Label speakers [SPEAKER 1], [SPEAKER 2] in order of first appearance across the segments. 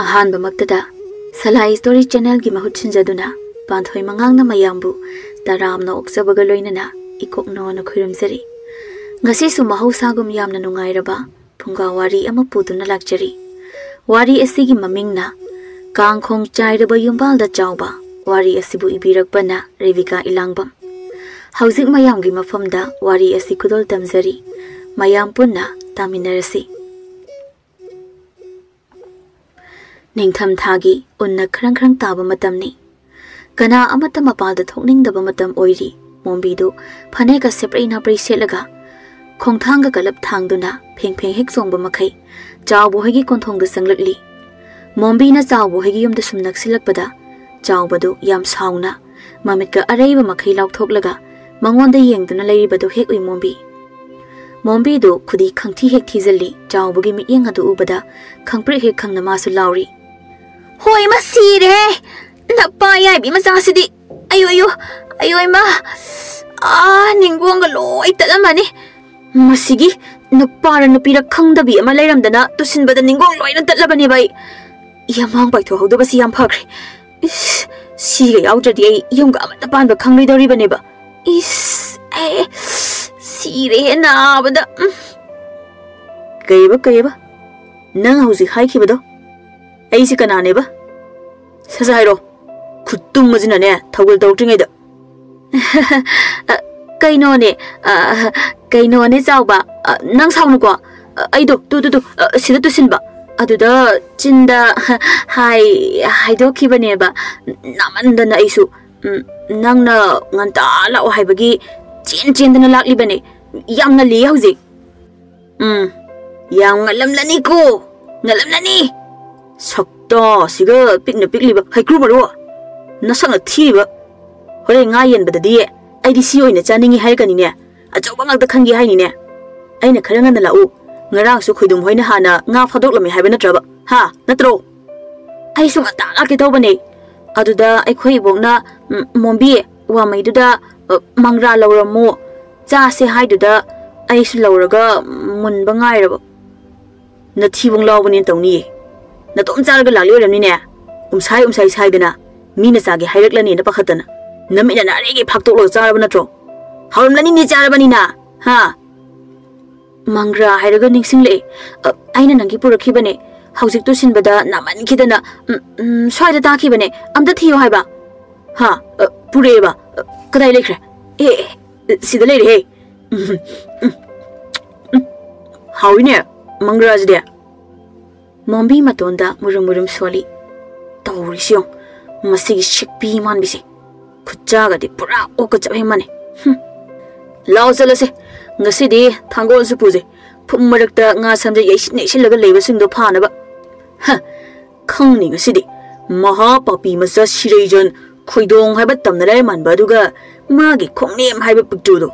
[SPEAKER 1] ꯑꯍꯥꯟꯕꯃꯛꯇꯗ ꯁꯂꯥꯏ story ꯆꯦꯅꯦꯜꯒꯤ ꯃꯍꯨꯠ ꯁꯤꯟꯖꯗꯨꯅ ꯄꯥꯟꯊꯣꯏ ꯃꯉꯥꯡꯅ ꯃꯌꯥꯝꯕꯨ ꯇꯔꯥꯝꯅ ꯑꯣꯛꯆꯕꯒ ꯂꯣꯏꯅꯅ ꯏꯀꯣꯛꯅꯣꯅ ꯈꯨꯔꯨꯝꯖꯔꯤ꯫ ꯉꯁꯤꯁꯨ ꯃꯍꯧꯁꯥꯒꯨꯝ ꯌꯥꯝꯅ ꯅꯨꯡꯉꯥꯏꯔꯕ ꯐꯨꯡꯒꯥ ꯋꯥꯔꯤ ꯑꯃ ꯄꯨꯗꯨꯅ ꯂꯥꯛꯆꯔꯤ꯫ ꯋꯥꯔꯤ ꯑꯁꯤꯒꯤ ꯃꯃꯤꯡꯅ ꯀꯥꯡꯈꯣꯡ ꯆꯥꯏꯔꯕ ꯌꯨꯝꯕꯥꯜꯗ ꯆꯥꯎꯕ ꯋꯥꯔꯤ ꯑꯁꯤꯕꯨ ꯏꯕꯤꯔꯛꯄꯅ ꯔꯦꯕꯤꯀꯥ ꯏꯂꯥꯡꯕꯝ꯫ ꯍꯧꯖꯤꯛ ꯃꯌꯥꯝꯒꯤ ꯃꯐꯝꯗ ꯋꯥꯔꯤ ꯑꯁꯤ ꯈꯨꯗꯣꯜ ꯇꯝꯖꯔꯤ꯫ ꯃꯌꯥꯝ ꯄꯨꯟꯅ ꯇꯥꯃꯤꯟꯅꯔꯁꯤ꯫ ꯅꯤꯡꯊꯝ ꯊꯥꯒꯤ ꯎꯟꯅ ꯈꯔꯪ ꯇꯥꯕ ꯃꯇꯝꯅꯤ꯫ ꯀꯅꯥ ꯑꯃꯠꯇ ꯃꯄꯥꯜꯗ ꯊꯣꯛꯅꯤꯡꯗꯕ ꯃꯇꯝ ꯑꯣꯏꯔꯤ꯫ ꯃꯣꯝꯕꯤꯗꯨ ꯐꯅꯦꯛꯀ ꯁꯦꯄ꯭ꯔꯩ ꯅꯥꯄ꯭ꯔꯩ ꯁꯦꯠꯂꯒ ꯈꯣꯡꯊꯥꯡꯒ ꯀꯂꯞ ꯊꯥꯡꯗꯨꯅ ꯐꯦꯡ ꯍꯦꯛ ꯆꯣꯡꯕ ꯃꯈꯩ ꯆꯥꯎꯕ ꯍꯣꯏꯒꯤ ꯀꯣꯟꯊꯣꯡꯗ ꯆꯪꯂꯛꯂꯤ꯫ ꯃꯣꯝꯕꯤꯅ ꯆꯥꯎꯕ ꯍꯣꯏꯒꯤ ꯌꯨꯝꯗ ꯁꯨꯝ ꯅꯛꯁꯤꯜꯂꯛꯄꯗ ꯆꯥꯎꯕꯗꯨ ꯌꯥꯝ ꯁꯥꯎꯅ ꯃꯃꯤꯠꯀ ꯑꯔꯩꯕ ꯃꯈꯩ ꯂꯥꯎꯊꯣꯛꯂꯒ ꯃꯉꯣꯟꯗ ꯌꯦꯡꯗꯨꯅ ꯂꯩꯔꯤꯕꯗꯨ ꯍꯦꯛ ꯎꯏ ꯃꯣꯝꯕꯤ꯫ ꯃꯣꯝꯕꯤꯗꯨ ꯈꯨꯗꯤ ꯈꯪꯊꯤ ꯍꯦꯛ ꯊꯤꯖꯤꯜꯂꯤ꯫ ꯆꯥꯎꯕꯒꯤ ꯃꯤꯠꯌꯦꯡ ꯑꯗꯨ ꯎꯕꯗ ꯈꯪꯄ꯭ꯔꯦꯛ ꯍꯦꯛ ꯈꯪꯅ ꯃꯥꯁꯨ ꯂꯥꯎꯔꯤ꯫ ꯍꯣꯏ ꯃꯥ ꯁꯤꯔꯦ! ꯅꯄꯥ ꯌꯥꯏꯕꯤ ꯃꯆꯥꯁꯤꯗꯤ! ꯑꯌꯣ ꯏꯃꯥ! ꯅꯤꯡꯒꯣꯡꯒ ꯂꯣꯏ ꯇꯠꯂꯝꯃꯅꯤ꯫ ꯃꯁꯤꯒꯤ ꯅꯨꯄꯥꯔ ꯅꯨꯄꯤꯔ ꯈꯪꯗꯕꯤ ꯑꯃ ꯂꯩꯔꯝꯗꯅ ꯇꯨꯁꯤꯟꯕꯗ ꯅꯤꯡꯒꯣꯡ ꯂꯣꯏꯅ ꯇꯠꯂꯕꯅꯦꯕ ꯑꯩ꯫ ꯌꯥꯝꯃꯥꯡ ꯄꯥꯏꯊꯣꯛꯍꯧꯗꯕꯁꯤ ꯌꯥꯝ ꯐꯈ꯭ꯔꯦ꯫ ꯁꯤꯒ ꯌꯥꯎꯗ꯭ꯔꯗꯤ ꯑꯩ ꯌꯨꯝꯒ ꯑꯃꯠꯇ ꯄꯥꯟꯕ ꯈꯪꯂꯣꯏꯗꯧꯔꯤꯕꯅꯦꯕ꯫ ꯁꯤꯔꯦ ꯅꯥꯕꯗ! ꯀꯩꯕ? ꯅꯪ ꯍꯧꯖꯤꯛ ꯍꯥꯏꯈꯤꯕꯗꯣ ꯑꯩꯁꯤ ꯀꯅꯥꯅꯦꯕ? ꯁꯠ ꯍꯥꯏꯔꯣ꯫ ꯈꯨꯠꯇꯨꯝꯃꯁꯤꯅꯅꯦ ꯊꯧꯒꯜ ꯇꯧꯔꯛꯇ꯭ꯔꯤꯉꯩꯗ꯫ ꯀꯩꯅꯣꯅꯦ ꯆꯥꯎꯕ, ꯅꯪ ꯁꯥꯎꯅꯨꯀꯣ꯫ ꯑꯩꯗꯣ ꯁꯤꯗ ꯇꯨꯁꯤꯟꯕ ꯑꯗꯨꯗ ꯆꯤꯟꯗ ꯍꯥꯏꯗꯣꯛꯈꯤꯕꯅꯦꯕ꯫ ꯅꯥꯃꯟꯗꯅ ꯑꯩꯁꯨ ꯅꯪꯅ ꯉꯟꯇꯥ ꯂꯥꯛꯑꯣ ꯍꯥꯏꯕꯒꯤ ꯆꯦꯟꯗꯅ ꯂꯥꯛꯂꯤꯕꯅꯦ꯫ ꯌꯥꯝ ꯉꯜꯂꯤꯌꯦ ꯍꯧꯖꯤꯛ꯫ ꯌꯥꯝ ꯉꯜꯂꯝꯂꯅꯤꯀꯣ, ꯉꯜꯂꯝꯂꯅꯤ꯫ ꯁꯛꯇꯥ ꯁꯤꯒ ꯄꯤꯛꯅ ꯄꯤꯛꯂꯤꯕ ꯍꯩꯀ꯭ꯔꯨ ꯃꯔꯨ! ꯅꯁꯛꯅ ꯊꯤꯔꯤꯕ! ꯍꯣꯔꯦꯟ ꯉꯥ ꯌꯦꯟꯕꯗꯗꯤ ꯑꯩꯗꯤ ꯁꯤ ꯑꯣꯏꯅ ꯆꯥꯅꯤꯡꯉꯤ ꯍꯥꯏꯔꯛꯀꯅꯤꯅꯦ꯫ ꯑꯆꯧꯕ ꯉꯥꯛꯇ ꯈꯟꯒꯦ ꯍꯥꯏꯅꯤꯅꯦ꯫ ꯑꯩꯅ ꯈꯔ ꯉꯟꯅ ꯂꯥꯛꯎ꯫ ꯉꯔꯥꯡꯁꯨ ꯈꯣꯏꯗꯨꯝ ꯍꯣꯏꯅ ꯍꯥꯟꯅ ꯉꯥ ꯐꯥꯗꯣꯛꯂꯝꯃꯤ ꯍꯥꯏꯕ ꯅꯠꯇ꯭ꯔꯕ? ꯅꯠꯇ꯭ꯔꯣ? ꯑꯩꯁꯨ ꯉꯟꯇꯥ ꯂꯥꯛꯀꯦ ꯇꯧꯕꯅꯦ꯫ ꯑꯗꯨꯗ ꯑꯩꯈꯣꯏ ꯏꯕꯣꯛꯅ ꯃꯣꯝꯕꯤ ꯋꯥꯃꯩꯗꯨꯗ ꯃꯪꯒ꯭ꯔꯥ ꯂꯧꯔꯝꯃꯨ ꯆꯥꯁꯦ ꯍꯥꯏꯗꯨꯗ ꯑꯩꯁꯨ ꯂꯧꯔꯒ ꯃꯨꯟꯕ ꯉꯥꯏꯔꯕ꯫ ꯅꯊꯤꯕꯣꯡ ꯂꯥꯎꯕꯅꯦꯅ ꯇꯧꯅꯤꯌꯦ꯫ ꯅꯇꯣꯝ ꯆꯥꯔꯒ ꯂꯥꯛꯂꯤ ꯑꯣꯏꯔꯝꯅꯤꯅꯦ꯫ ꯎꯝꯁꯥꯏ ꯁꯥꯏꯗꯅ ꯃꯤꯅ ꯆꯥꯒꯦ ꯍꯥꯏꯔꯛꯂꯅꯦꯅ ꯄꯥꯈꯠꯇꯅ ꯅꯃꯤꯠꯅ ꯑꯔꯩꯒꯩ ꯐꯥꯛꯇꯣꯛꯂꯒ ꯆꯥꯔꯕ ꯅꯠꯇ꯭ꯔꯣ? ꯍꯥꯎꯔꯝꯂꯅꯤꯅꯦ ꯆꯥꯔꯕꯅꯤꯅ꯫ ꯃꯪꯒ꯭ꯔꯥ ꯍꯥꯏꯔꯒ ꯅꯤꯡꯁꯤꯡꯂꯛꯑꯦ꯫ ꯑꯩꯅ ꯅꯪꯒꯤ ꯄꯨꯔꯛꯈꯤꯕꯅꯦ꯫ ꯍꯧꯖꯤꯛ ꯇꯨꯁꯤꯟꯕꯗ ꯅꯥꯃꯟꯈꯤꯗꯅ ꯁ꯭ꯋꯥꯏꯗ ꯇꯥꯈꯤꯕꯅꯦ꯫ ꯑꯝꯇ ꯊꯤꯌꯣ ꯍꯥꯏꯕ꯫ ꯄꯨꯔꯛꯑꯦꯕ? ꯀꯗꯥꯏ ꯂꯩꯈ꯭ꯔꯦ? ꯁꯤꯗ ꯂꯩꯔꯦꯍꯦ꯫ ꯍꯥꯎꯏꯅꯦ ꯃꯪꯒ꯭ꯔꯥꯁꯤꯗꯤ꯫ ꯃꯣꯝꯕꯤ ꯃꯇꯣꯟꯗ ꯃꯨꯔꯨꯝ ꯁꯣꯜꯂꯤ꯫ ꯇꯧꯔꯤꯁꯤ ꯌꯦꯡꯉꯨ ꯃꯁꯤꯒꯤ ꯁꯤꯛꯄꯤ ꯃꯥꯟꯕꯤꯁꯦ꯫ ꯈꯨꯠꯆꯥꯒꯗꯤ ꯄꯨꯔꯥ ꯑꯣꯛꯀ ꯆꯞ ꯍꯦꯛ ꯃꯥꯟꯅꯩ꯫ ꯂꯥꯎ ꯆꯠꯂꯁꯦ꯫ ꯉꯁꯤꯗꯤ ꯊꯥꯡꯒꯣꯜꯁꯨ ꯄꯨꯖꯦ꯫ ꯐꯨꯝ ꯃꯔꯛꯇ ꯉꯥ ꯁꯝꯖꯦ ꯌꯩꯁꯤꯜꯂꯒ ꯂꯩꯕꯁꯤꯡꯗꯣ ꯐꯥꯅꯕ꯫ ꯈꯪꯅꯤ ꯉꯁꯤꯗꯤ ꯃꯍꯥꯄꯥꯄꯤ ꯃꯆꯥ ꯁꯤꯔꯩꯖꯣꯟ ꯈꯣꯏꯗꯣꯡ ꯍꯥꯏꯕ ꯇꯝꯅꯔꯥꯏ ꯃꯥꯟꯕ ꯑꯗꯨꯒ ꯃꯥꯒꯤ ꯈꯣꯡꯅꯦꯝ ꯍꯥꯏꯕ ꯄꯤꯛꯇ꯭ꯔꯨꯗꯣ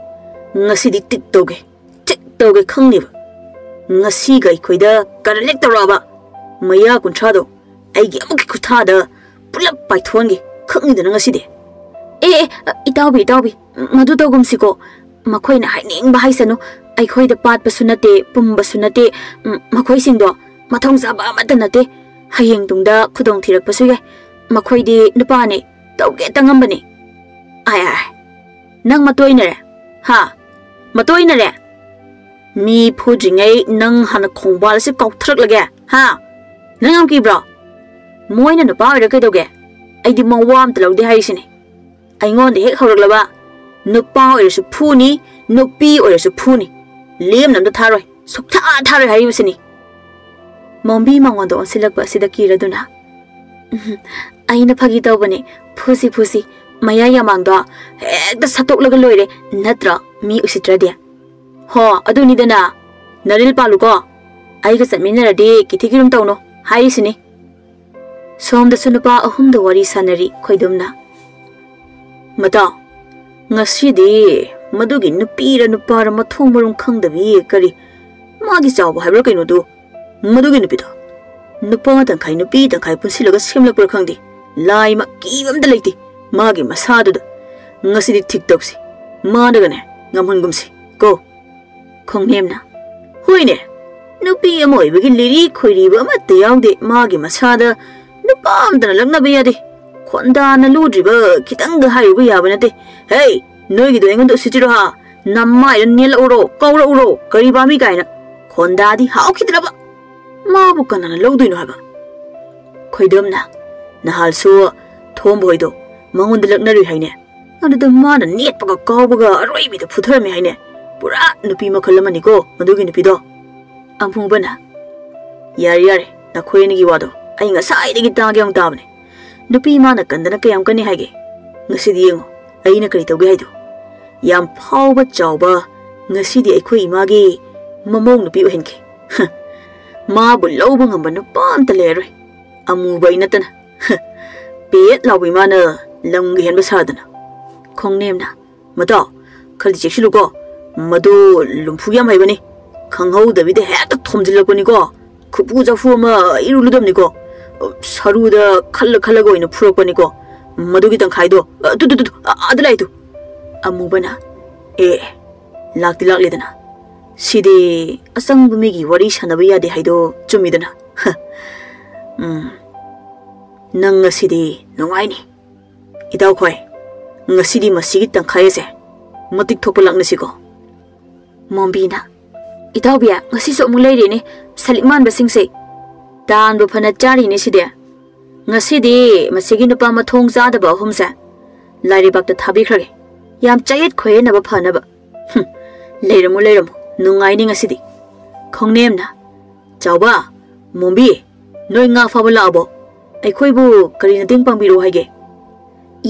[SPEAKER 1] ꯉꯁꯤꯗꯤ ꯇꯤꯛ ꯇꯧꯒꯦ ꯈꯪꯅꯤꯕ꯫ ꯉꯁꯤꯒ ꯑꯩꯈꯣꯏꯗ ꯀꯔꯂꯦꯛ ꯇꯧꯔꯛꯑꯕ ꯃꯌꯥ ꯀꯨꯟꯊ꯭ꯔꯥꯗꯣ ꯑꯩꯒꯤ ꯑꯃꯨꯛꯀꯤ ꯈꯨꯠꯊꯥꯗ ꯄꯨꯂꯞ ꯄꯥꯏꯊꯣꯛꯍꯟꯒꯦ ꯈꯪꯅꯤꯗꯅ ꯉꯁꯤꯗꯤ꯫ ꯏꯇꯥꯎꯕꯤ ꯃꯗꯨ ꯇꯧꯒꯨꯝꯁꯤꯀꯣ꯫ ꯃꯈꯣꯏꯅ ꯍꯥꯏꯅꯤꯡꯕ ꯍꯥꯏꯁꯅꯨ꯫ ꯑꯩꯈꯣꯏꯗ ꯄꯥꯠꯄꯁꯨ ꯅꯠꯇꯦ ꯄꯨꯝꯕꯁꯨ ꯅꯠꯇꯦ꯫ ꯃꯈꯣꯏꯁꯤꯡꯗꯣ ꯃꯊꯧ ꯆꯥꯕ ꯑꯃꯠꯇ ꯅꯠꯇꯦ꯫ ꯍꯌꯦꯡ ꯇꯨꯡꯗ ꯈꯨꯗꯣꯡ ꯊꯤꯔꯛꯄꯁꯨ ꯌꯥꯏ꯫ ꯃꯈꯣꯏꯗꯤ ꯅꯨꯄꯥꯅꯦ ꯇꯧꯒꯦ ꯇꯉꯝꯕꯅꯦ꯫ ꯅꯪ ꯃꯇꯣꯏꯅꯔꯦ? ꯃꯇꯣꯏꯅꯔꯦ? ꯃꯤ ꯐꯨꯗ꯭ꯔꯤꯉꯩ ꯅꯪ ꯍꯥꯟꯅ ꯈꯣꯡꯕꯥꯜ ꯑꯁꯤ ꯀꯥꯎꯊꯔꯛꯂꯒꯦ꯫ ꯅꯪ ꯌꯥꯝ ꯀꯤꯕ꯭ꯔꯣ? ꯃꯣꯏꯅ ꯅꯨꯄꯥ ꯑꯣꯏꯔ ꯀꯩꯗꯧꯒꯦ? ꯑꯩꯗꯤ ꯃꯋꯥ ꯑꯝꯇ ꯂꯧꯗꯦ ꯍꯥꯏꯔꯤꯁꯤꯅꯦ꯫ ꯑꯩꯉꯣꯟꯗ ꯍꯦꯛ ꯍꯧꯔꯛꯂꯕ ꯅꯨꯄꯥ ꯑꯣꯏꯔꯁꯨ ꯐꯨꯅꯤ, ꯅꯨꯄꯤ ꯑꯣꯏꯔꯁꯨ ꯐꯨꯅꯤ꯫ ꯂꯦꯝꯅ ꯑꯝꯇ ꯊꯥꯔꯣꯏ, ꯁꯨꯛꯊꯥꯔꯣꯏ ꯍꯥꯏꯔꯤꯕꯁꯤꯅꯤ꯫ ꯃꯣꯝꯕꯤ ꯃꯉꯣꯟꯗ ꯑꯣꯟꯁꯤꯜꯂꯛꯄ ꯑꯁꯤꯗ ꯀꯤꯔꯗꯨꯅ ꯑꯩꯅ ꯐꯥꯒꯤ ꯇꯧꯕꯅꯦ꯫ ꯐꯨꯁꯤ ꯃꯌꯥ ꯌꯥꯃꯥꯡꯗꯣ ꯍꯦꯛꯇ ꯁꯠꯇꯣꯛꯂꯒ ꯂꯣꯏꯔꯦ ꯅꯠꯇ꯭ꯔꯣ ꯃꯤ ꯎꯁꯤꯠꯇ꯭ꯔꯗꯤ꯫ ꯑꯗꯨꯅꯤꯗꯅ ꯅꯔꯤꯜ ꯄꯥꯜꯂꯨꯀꯣ꯫ ꯑꯩꯒ ꯆꯠꯃꯤꯟꯅꯔꯗꯤ ꯀꯤꯊꯤꯀꯤꯔꯨꯝ ꯇꯧꯅꯣ ꯍꯥꯏꯔꯤꯁꯤꯅꯤ꯫ ꯁꯣꯝꯗꯁꯨ ꯅꯨꯄꯥ ꯑꯍꯨꯝꯗ ꯋꯥꯔꯤ ꯁꯥꯟꯅꯔꯤ ꯈꯣꯏꯗꯨꯝꯅ꯫ ꯃꯇꯥꯎ ꯉꯁꯤꯗꯤ ꯃꯗꯨꯒꯤ ꯅꯨꯄꯤꯔ ꯅꯨꯄꯥꯔ ꯃꯊꯣꯡ ꯃꯔꯝ ꯈꯪꯗꯕꯤ ꯀꯔꯤ ꯃꯥꯒꯤ ꯆꯥꯎꯕ ꯍꯥꯏꯕ꯭ꯔꯥ ꯀꯩꯅꯣꯗꯨ ꯃꯗꯨꯒꯤ ꯅꯨꯄꯤꯗꯣ ꯅꯨꯄꯥ ꯇꯪꯈꯥꯏ ꯅꯨꯄꯤ ꯇꯪꯈꯥꯏ ꯄꯨꯟꯁꯤꯜꯂꯒ ꯁꯦꯝꯂꯛꯄ꯭ꯔꯥ ꯈꯪꯗꯦ꯫ ꯂꯥꯏꯃ ꯀꯤꯕ ꯑꯝꯇ ꯂꯩꯇꯦ ꯃꯥꯒꯤ ꯃꯁꯥꯗꯨꯗ꯫ ꯉꯁꯤꯗꯤ ꯊꯤꯛ ꯇꯧꯁꯤ ꯃꯥꯅꯒꯅꯦ ꯉꯝꯍꯟꯒꯨꯝꯁꯤ ꯀꯣ꯫ ꯈꯣꯡꯅꯦꯝꯅ ꯍꯣꯏꯅꯦ नुपी अमा ओइबगी लिरी खोइरिबा अमत्ते याउदे मागी मसादा नुपा अमतना लग्नबा यादे खोंदाना लुद्रिबा खितंग हाइबा याबा नते हे नोइगिदो एंगोंदो सिटिरो हा नम्मा इरनेल उरो कौरा उरो करिबामी काइना खोंदादी हाउखिद्रबा माबु कनाना लौदोइनो हाबा खोइदमना नहालसु थोमबोइदो मंगोंद लग्नरुइ हाइने अदुदा माना नेटपगा कावबगा अरोइबिदो फुथरमे हाइने पुरा नुपी मखल अमनिको मदुगी नुपीदो अमुबना यारे यारे नखोइनिगी वादो अई ngसाइदिगी तागे ang ताबने नुपी माना कंदना कयam कनि हाइगे ngसिदि येंगो अइना करि तौगे हाइदो याम फावबा चावबा ngसिदि अइखोइ इमागी ममोंग नुपी ओहेनके माबु लौबा ngamba नुपा अमता लेरोइ अमुबा इनतना पेट लाउबि माना लंग हेनबा सादना खोंगनेमना मता खरदि चेक्सिलुको मदो लुम्फु याम हाइबनी खंगहौदबिदे हेक्ता थोमजिल्लकनिको खुपु जफु अमा इरुलुदमनिको सरुदा खल्ल खल्लगो ओइना फुरकपनिको मदुगी तंखाइदो तु आदलाइतु अमुबना ए लाक्ति लाक्लेदना सिदे असंगमिगी वरी सनबा यादे हाइदो चुमिदना नंग ngसिदि नुंगाइनि इदाव खोइ ngसिदि मसिगी तंखाइसे मतिक थोप लाक्नसिको मोंबीना इताउबिया ngasiso mu leirene salikman basingse tan bu phana chari ne side ngasidi masigi nupa ma thong za da ba humsa lairi bak ta thabi khrage yam chayet khoye na ba phana ba leiramu nungai ni ngasidi khongnem na chawba mombi noi nga fa bala abo ai khoi bu kari na ting pangbiru haige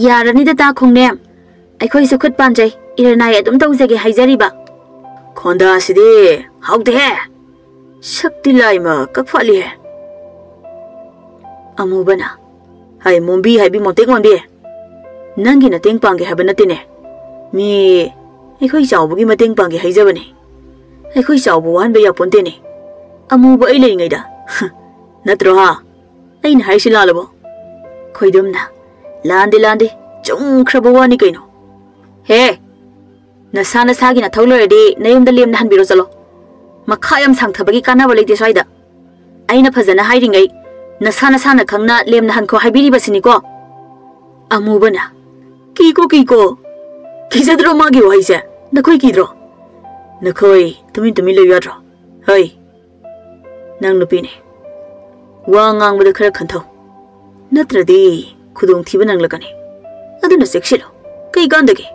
[SPEAKER 1] yarani da ta khongnem ai khoi su khut panjai irana ya dum tawjage haijari ba खोंदा सिदे हाउदे है शक्ति लाइमा कफाली है अमुबना हाय मोंबी हाय B मोते कोंदे नंगी न Teng पांगे हबन नतिने मी एखोइ चावबगी मतेंग पांगे हाइजबने एखोइ चावबो वानबे या पोंतेने अमुबा ए लेङैदा नत्रो हा ऐन हाइसि लालबो खोइदमना लांदे चुंख्रबो वानी canoe हे नसा नसागी ना थौलरदे नयुमदा लेमना हनबिरो चलो मखा याम सांगथबगी कानाबा लेते स्वाइदा आइना फजना हाइरिङै नसा नसाना खंगना लेमना हनको हाइबिरिबसिनिको अमुबना कीको किजद्रो मागी वाइसे नखोइ किद्रो नखोइ तुमि ले याद्रो हई नंग नुपिने वा ngangbदा खरा खन्थौ नत्रदि खुदोंग थिबा नंगलकने अदुना सेक्सिलो कई गांदगे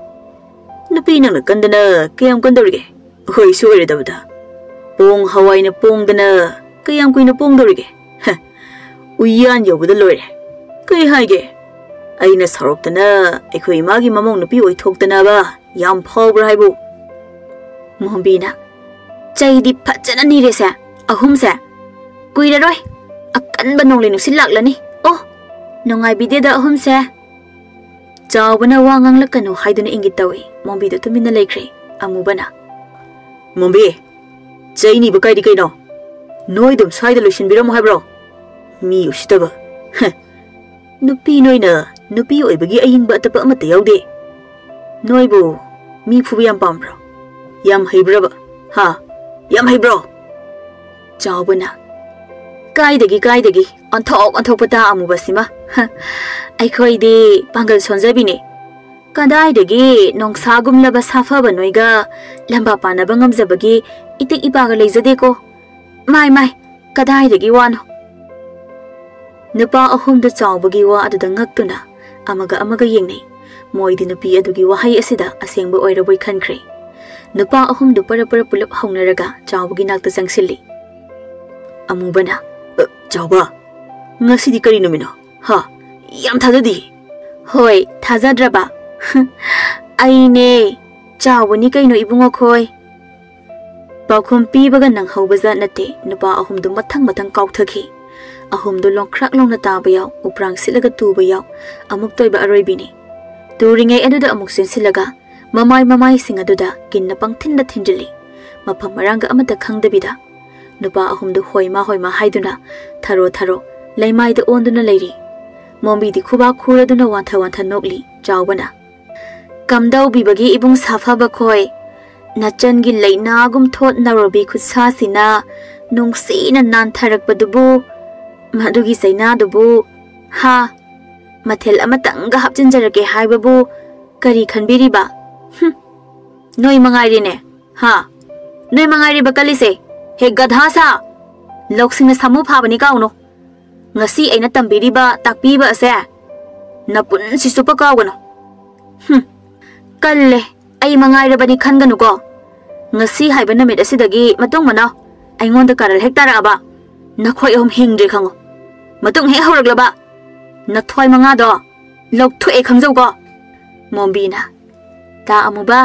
[SPEAKER 1] नुपी नंगना कंदना कयam कंदौरिगे होइ सोइरदबदा पोंग हवाइना पोंगदना कयam कुइना पोंगदौरिगे उयान यौबदा लोइरे कई हाइगे आइना सरोक्तना एखोइ मागी ममोंग नुपी ओइथोक्तनाबा याम फावब्रा हाइबो मोहम्बीना चैदि फजना निरेसे अहुमसे कुइररोय अकनबा नोंले नुसिल लाक्लनी ओ नोंगाइ बिदेदा अहुमसे चावबना वा nganglakanu haiduna ingit tawi mombi da tumina leikre amubana mombi chaini ba kaidi kaino noi dum saida loisin biram haibro mi usitaba nupi noina nupi oibagi ayingba atapa amata yaude noibu mi phubi yam pambro yam haibra ha yam haibro चावबना कायदगी अंथोक पता अमुबसिमा अखोइदे पांगल सोंजबिने कदाइदगी नोंसागुमलब साफब नोइगा लंबा पानब ngamjabagi इतिक इपागा लेजदेको my कदाइदगी वानो नुपा अहुम the चावबगी वा अदुदा ngaktuna amaga yengnei moidi nupi adugi wahai asida asengba oiraboi khankhre nupa ahum du para pulap haunaraga chawbagi nakta changsilli amubana chawba ngasidi kari numino ha yam thadadi hoi thajadraba aine chawbani kaino ibungo khoi pakhum pibaga nang haubaja nate nupa ahum du mathang kauthaki ahum du longkhrak longna taba yaw uprang silaga tuba yaw amuk toiba aroibini turingai aduda amuk sensilaga mamai sing aduda kinna pangthinda thinjili mafam maranga amata khangdabida nupa ahum du hoima haiduna tharo laimai da onduna leiri mombi di khuba khuraduna wantha nokli chawbana kamdau bibagi ibung safa ba khoi nachan gi leina gum thot narobi khutsa sina ꯅꯨꯡꯁꯤꯅ ꯅꯥꯟꯊꯔꯛꯄꯗꯨꯕꯨ ꯃꯗꯨꯒꯤ ꯆꯩꯅꯥꯗꯨꯕꯨ ꯍꯥ ꯃꯊꯦꯜ ꯑꯃꯇꯪꯒ ꯍꯥꯞꯆꯤꯟꯖꯔꯒꯦ ꯍꯥꯏꯕꯕꯨ ꯀꯔꯤ ꯈꯟꯕꯤꯔꯤꯕ ꯅꯣꯏ ꯃꯉꯥꯏꯔꯦꯅꯦ ꯍꯥ ꯅꯣꯏ ꯃꯉꯥꯏꯔꯤꯕ ꯀꯜꯂꯤꯁꯦ ꯍꯦ ꯒꯙꯥ ꯁꯥ ꯂꯧꯁꯤꯡꯅ ꯁꯥꯃꯨ ꯐꯥꯕꯅꯤ ꯀꯥꯎꯅꯣ ngasi aina tambiriba takpiba ase napun si supa kawgano kalle ai mangai rabani khanganu ko ngasi haiba namit asidagi matung mana aingonda karal hektara aba nakhoi hom hingre khango matung he horaglaba nathoi manga do lokthue khangjau ko mombina ta amuba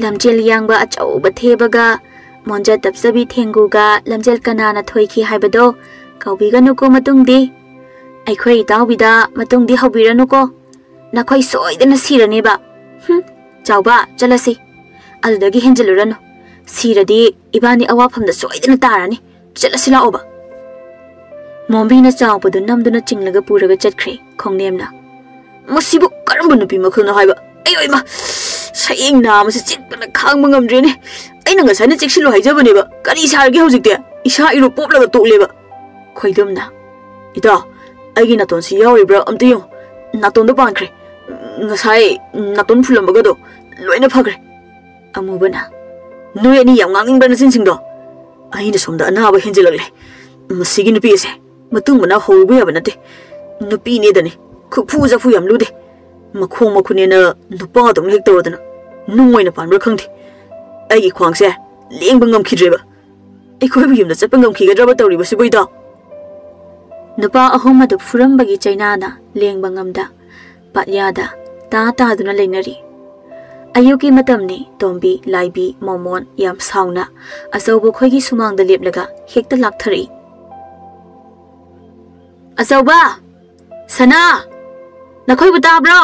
[SPEAKER 1] lamjel yangba achauba thebaga monja tapsabi thenguga lamjel kanana thoiki haibado Kaubigan ko matungdi. Ay ko'y tawbida matungdi hawbiran ko. Na ko'y soy din na sira ni ba. Chow ba, jalasi. Aldagi henjaluran. Sira di iba ni awapam na soy din na tara ni. Jalasi la o ba. Mombi na chow pa dun namdo na chinglaga puraga chatkri. Kong niyam na. Masibo karamba na pimakal na haiba. Ayoy ma. Saying na masa chik pa na kang mangamdre ni. Ay na nga sana chik silo haijaba ni ba. Kani isargi hawzik dia. Isa iro pop laga tukle ba. Khoidumna ida agi naton si yawi bra amtiyo naton do pankre ngasai naton phulambaga do loina phagre amubana noi ani yam nganging bana sin singdo ai na somda ana ba henjelagle masigi nupi ase matung bana hobu ya banate nupi ne dani khu phu ja phu yam lude makhong makhune na nupa dong hek tawdana nungoi na panbra khangthi ai gi khwangse lengba ngam khidreba ai khoi bi yum da chapang ngam khigadra ba tawri ba siboida Nupa ahom madu furam bagi China na leng bangamda patyada ta duna lenari ayuki matam ni tombi laibi momon yam sauna asobu khoigi sumang da leplaga hekta lakthari asoba sana nakhoi buta bro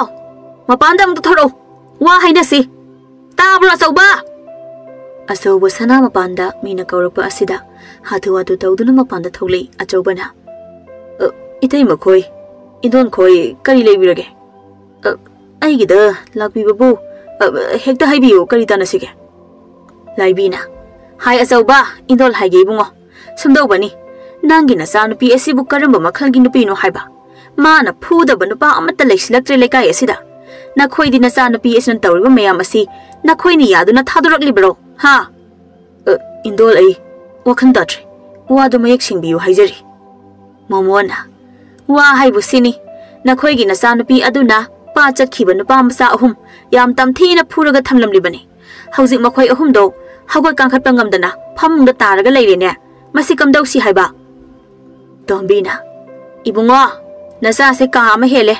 [SPEAKER 1] mapandam tu thoro wa haina si ta bro asoba asobu sana mapanda mina kaurapa asida hatu atu tawduna mapanda tholi achobana Itai makoi, indon koi kari leibirage. Aigida lakbi babu, hekta haibiyo kari tanasige. Laibina, hai asauba indol haige bungo. Sumdau bani, nangi na sa nupi asibu karamba makhalgi nupi no haiba. Mana phuda banupa amata leksilaktre lekai asida. Na khoi di na sa nupi asin tawriba mayam asi, na khoi ni yadu na thadurak libro. Ha? Indol ai, wakhan tatre. Wadu mayak singbiyo haijari. Momona. Wa haibu sini nakhoigi na sa nupi aduna pa chatkhiba nupa masa ahum yam tamthi na phuraga thamlam libani hauzik makhoi ahum do hagoi kangkhat pangam dana phamung da taraga leire ne masi kamdau si haiba tombina ibungo nasa se ka ma hele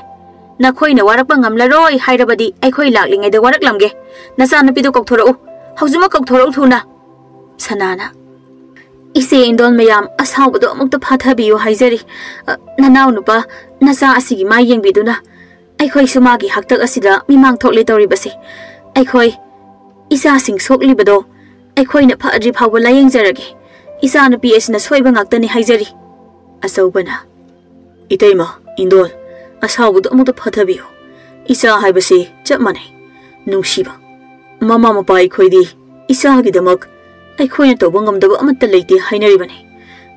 [SPEAKER 1] nakhoi na warak pangam la roi hairabadi ai khoi laklingai da warak lamge nasa nupi do kokthorau hauzuma kokthorau thuna sanana ise indon mayam asawdo amukta phathabiyo haijari nanaw nupa nasa asigi ma yengbiduna aikhoi sumagi haktak asida mimang thokle tawri basi aikhoi isa sing sokli bado aikhoi na phadri phawba la yengjarage isa na ps na soiba ngaktani haijari asawbana itaima indol asawdo amukta phathabiyo isa haibasi chapmane nungsiba mama mapa aikhoi di isa gi damak Aikhoi na tawba ngamdaba amata leite hainaribani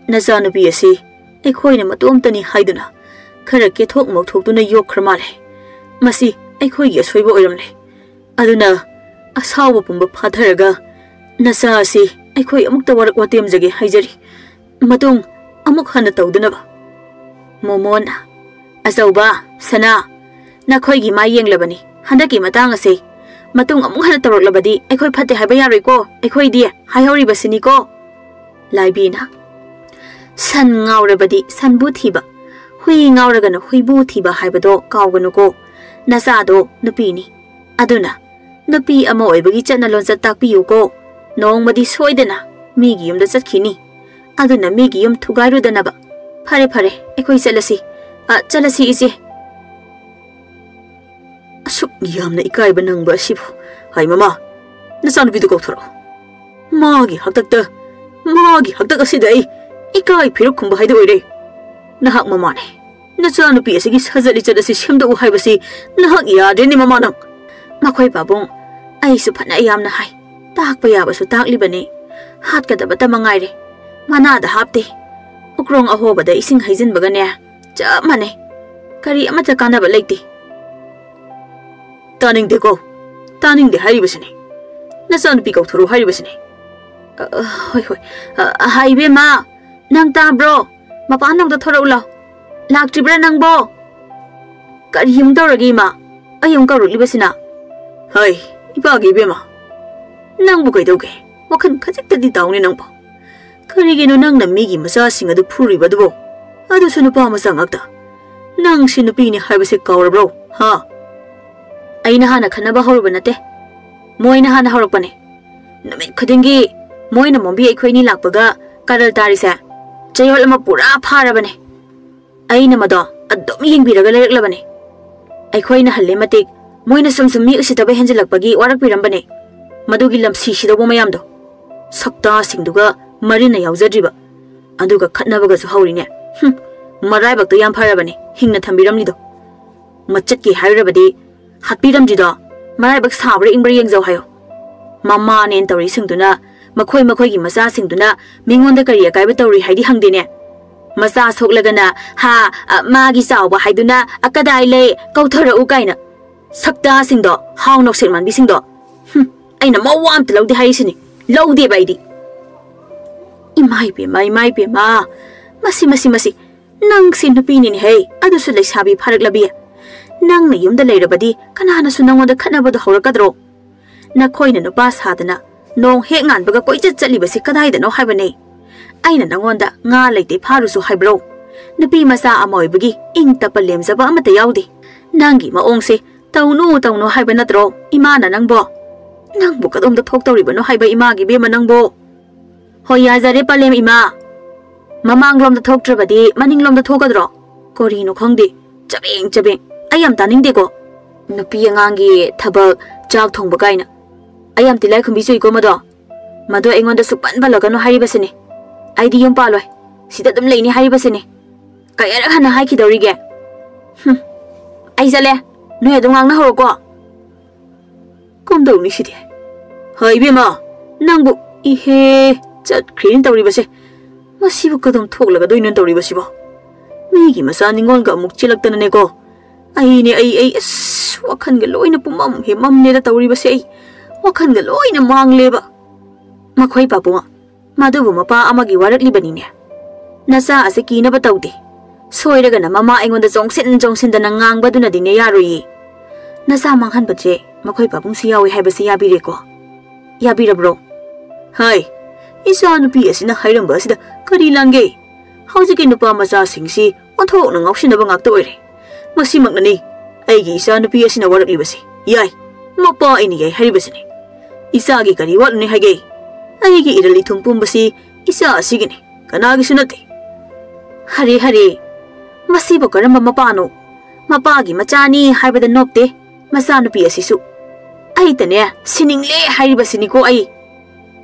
[SPEAKER 1] naza nupi asi aikhoi na matomtani haiduna khara ke thok mok thokduna yokhra male masi aikhoi gi soiba oiramle aduna asawa pumba phatharaga naza asi aikhoi amukta warak watem jage haijari matung amuk hana tawduna ba momona asauba sana nakhoi gi ma yenglabani handaki matang ase matung amuk hana tawrak labadi aikhoi phatte haiba yaroi ko aikhoi di haihori basini ko laibina san ngaurabadi sanbu thiba hui ngauragana huibu thiba haibado kawganu ko nasado nupini aduna nupi ama oibagi chanalon sa takpiyu ko nongmadi soidana migi yumda chatkini aduna migi yum thugairu danaba phare aikhoi chalasi ise asuk yamna ikai banang ba sibu hai mama nasan bidu ko thoro magi haktak asidai ikai phiru khumba haide oire nahak mama ne nasan pi asigi sajali chadasi semda u hai basi nahak ya de ni mama nang makhoi babong ai su phana yamna hai tak pa ya basu tak libani hat ka da bata mangai re Mana da hapti. Ukrong ahoba da ising haizin bagane. Chap mane. Kari amata kanaba lekti. Taning de ko. Taning de haribasini. Nasan pi ko thuru haribasini. Hoi hoi. Haibe ma. Nang ta bro. Mapa nang da thora ula. Lak tribra nang bo. Kari yung tawragi ma. Ayong ka rulibasina. Hai. Ipa gi be ma. Nang bu kai doge. Wakan khajik ta di tawni nang bo. Kari gino nang na migi masa singa du phuri ba du bo. Adu sunu pa masa ngakta. Nang sinu pi ni haibase kawra bro. Ha. Aina hana khanaba horba nate. Moina hana horokpane. Namit khudingi moina mombi aikhoini lakpaga karal tarisa. Chayol ama pura pharabane. Aina mado adom yengbiraga lereklabane. Aikhoina halle matik moina sumsumi usitaba henjelakpagi warak pirambane. Madugi lamsi sidobo mayamdo. Sakta singduga marina yaujadriba. Aduga khatnabaga su haurine. Marai bakto yam pharabane. Hingna thambiramlido. Machatki hairabadi hatpiramjido. Marai bak sabre ingbre yengjaw hayo. Mama nen tawri singduna makhoi makhoi gi masa singduna mingonda kari akaiba tawri haidi hangdene. Masa soklagana ha magi sawba haiduna akadai le kauthara u kaina. Sakta singdo haw nok man bi singdo. Aina mawam te lawdi haisini. Lawdi baidi. Imai pe ma. Masi. Nang sinupini ni hey. Adu su leisabi pharak labi. Nang na yumda leirabadi kanana su nangwanda khatnabado haurakadro. Nakhoina nupa sadana nong he nganbaga koichat chatlibasi kadaidano haibane. Aina nangwanda nga leite pharusu haibro. Nupi masa amoibagi ing tapa lemjaba amata yaudi. Nangi maongse tawnu haiba natro imana nangbo. Nangbu kadomda thoktoribano haiba imagi bema nangbo. Hoya jare palem ima. Mamanglomda thoktrabadi maninglomda thokadro. Korino khongdi chabeng. Ayam taningdeko. Nupi angangi thabak chak thongba kaina. Ayam tilai khumbi sui ko mado. Mado engonda supan balagano haribasini. Aidi yum paloi. Sida dum leini haribasini. Kayara hana haiki dawrige. Ai jale. Noi adum ngang na horoko. Kom dawni sidi. Hai bema. Nangbu ihe chat khrin tawribase. Masibu kadam thoklaga doinon tawribasibo. Migi masa ningon ga muk chilaktana ne ko. Ai wakan ga loina pumam he mamne da tawribase ai. Wakan ga loina mangleba. Makhoi papunga. Madubu mapa amagi waraklibani ne. Nasa ase kina ba tawde. Soiraga na mama engonda jongsin da nangang baduna dine yaroi. Nasa manghan baje makhoi papung siyawi haibase yabire ko. Yabira bro. Hai. Isa nupi asina hairamba asida kari lange. Haujiki nupa maza singsi onthok na ngausinaba ngakta oire. Masimaknani aigi isa nupi asina waraklibase. Yai. Mapa ini yai haribasini. Isa gi kari watni haige. Aigi irali thumpumbasi isa asigini. Kanagi sunate. Hari. Masibo karamba mapano. Mapagi machani haibada nopte. Masa nupi asisu. Ai tane siningle haribasini ko ai.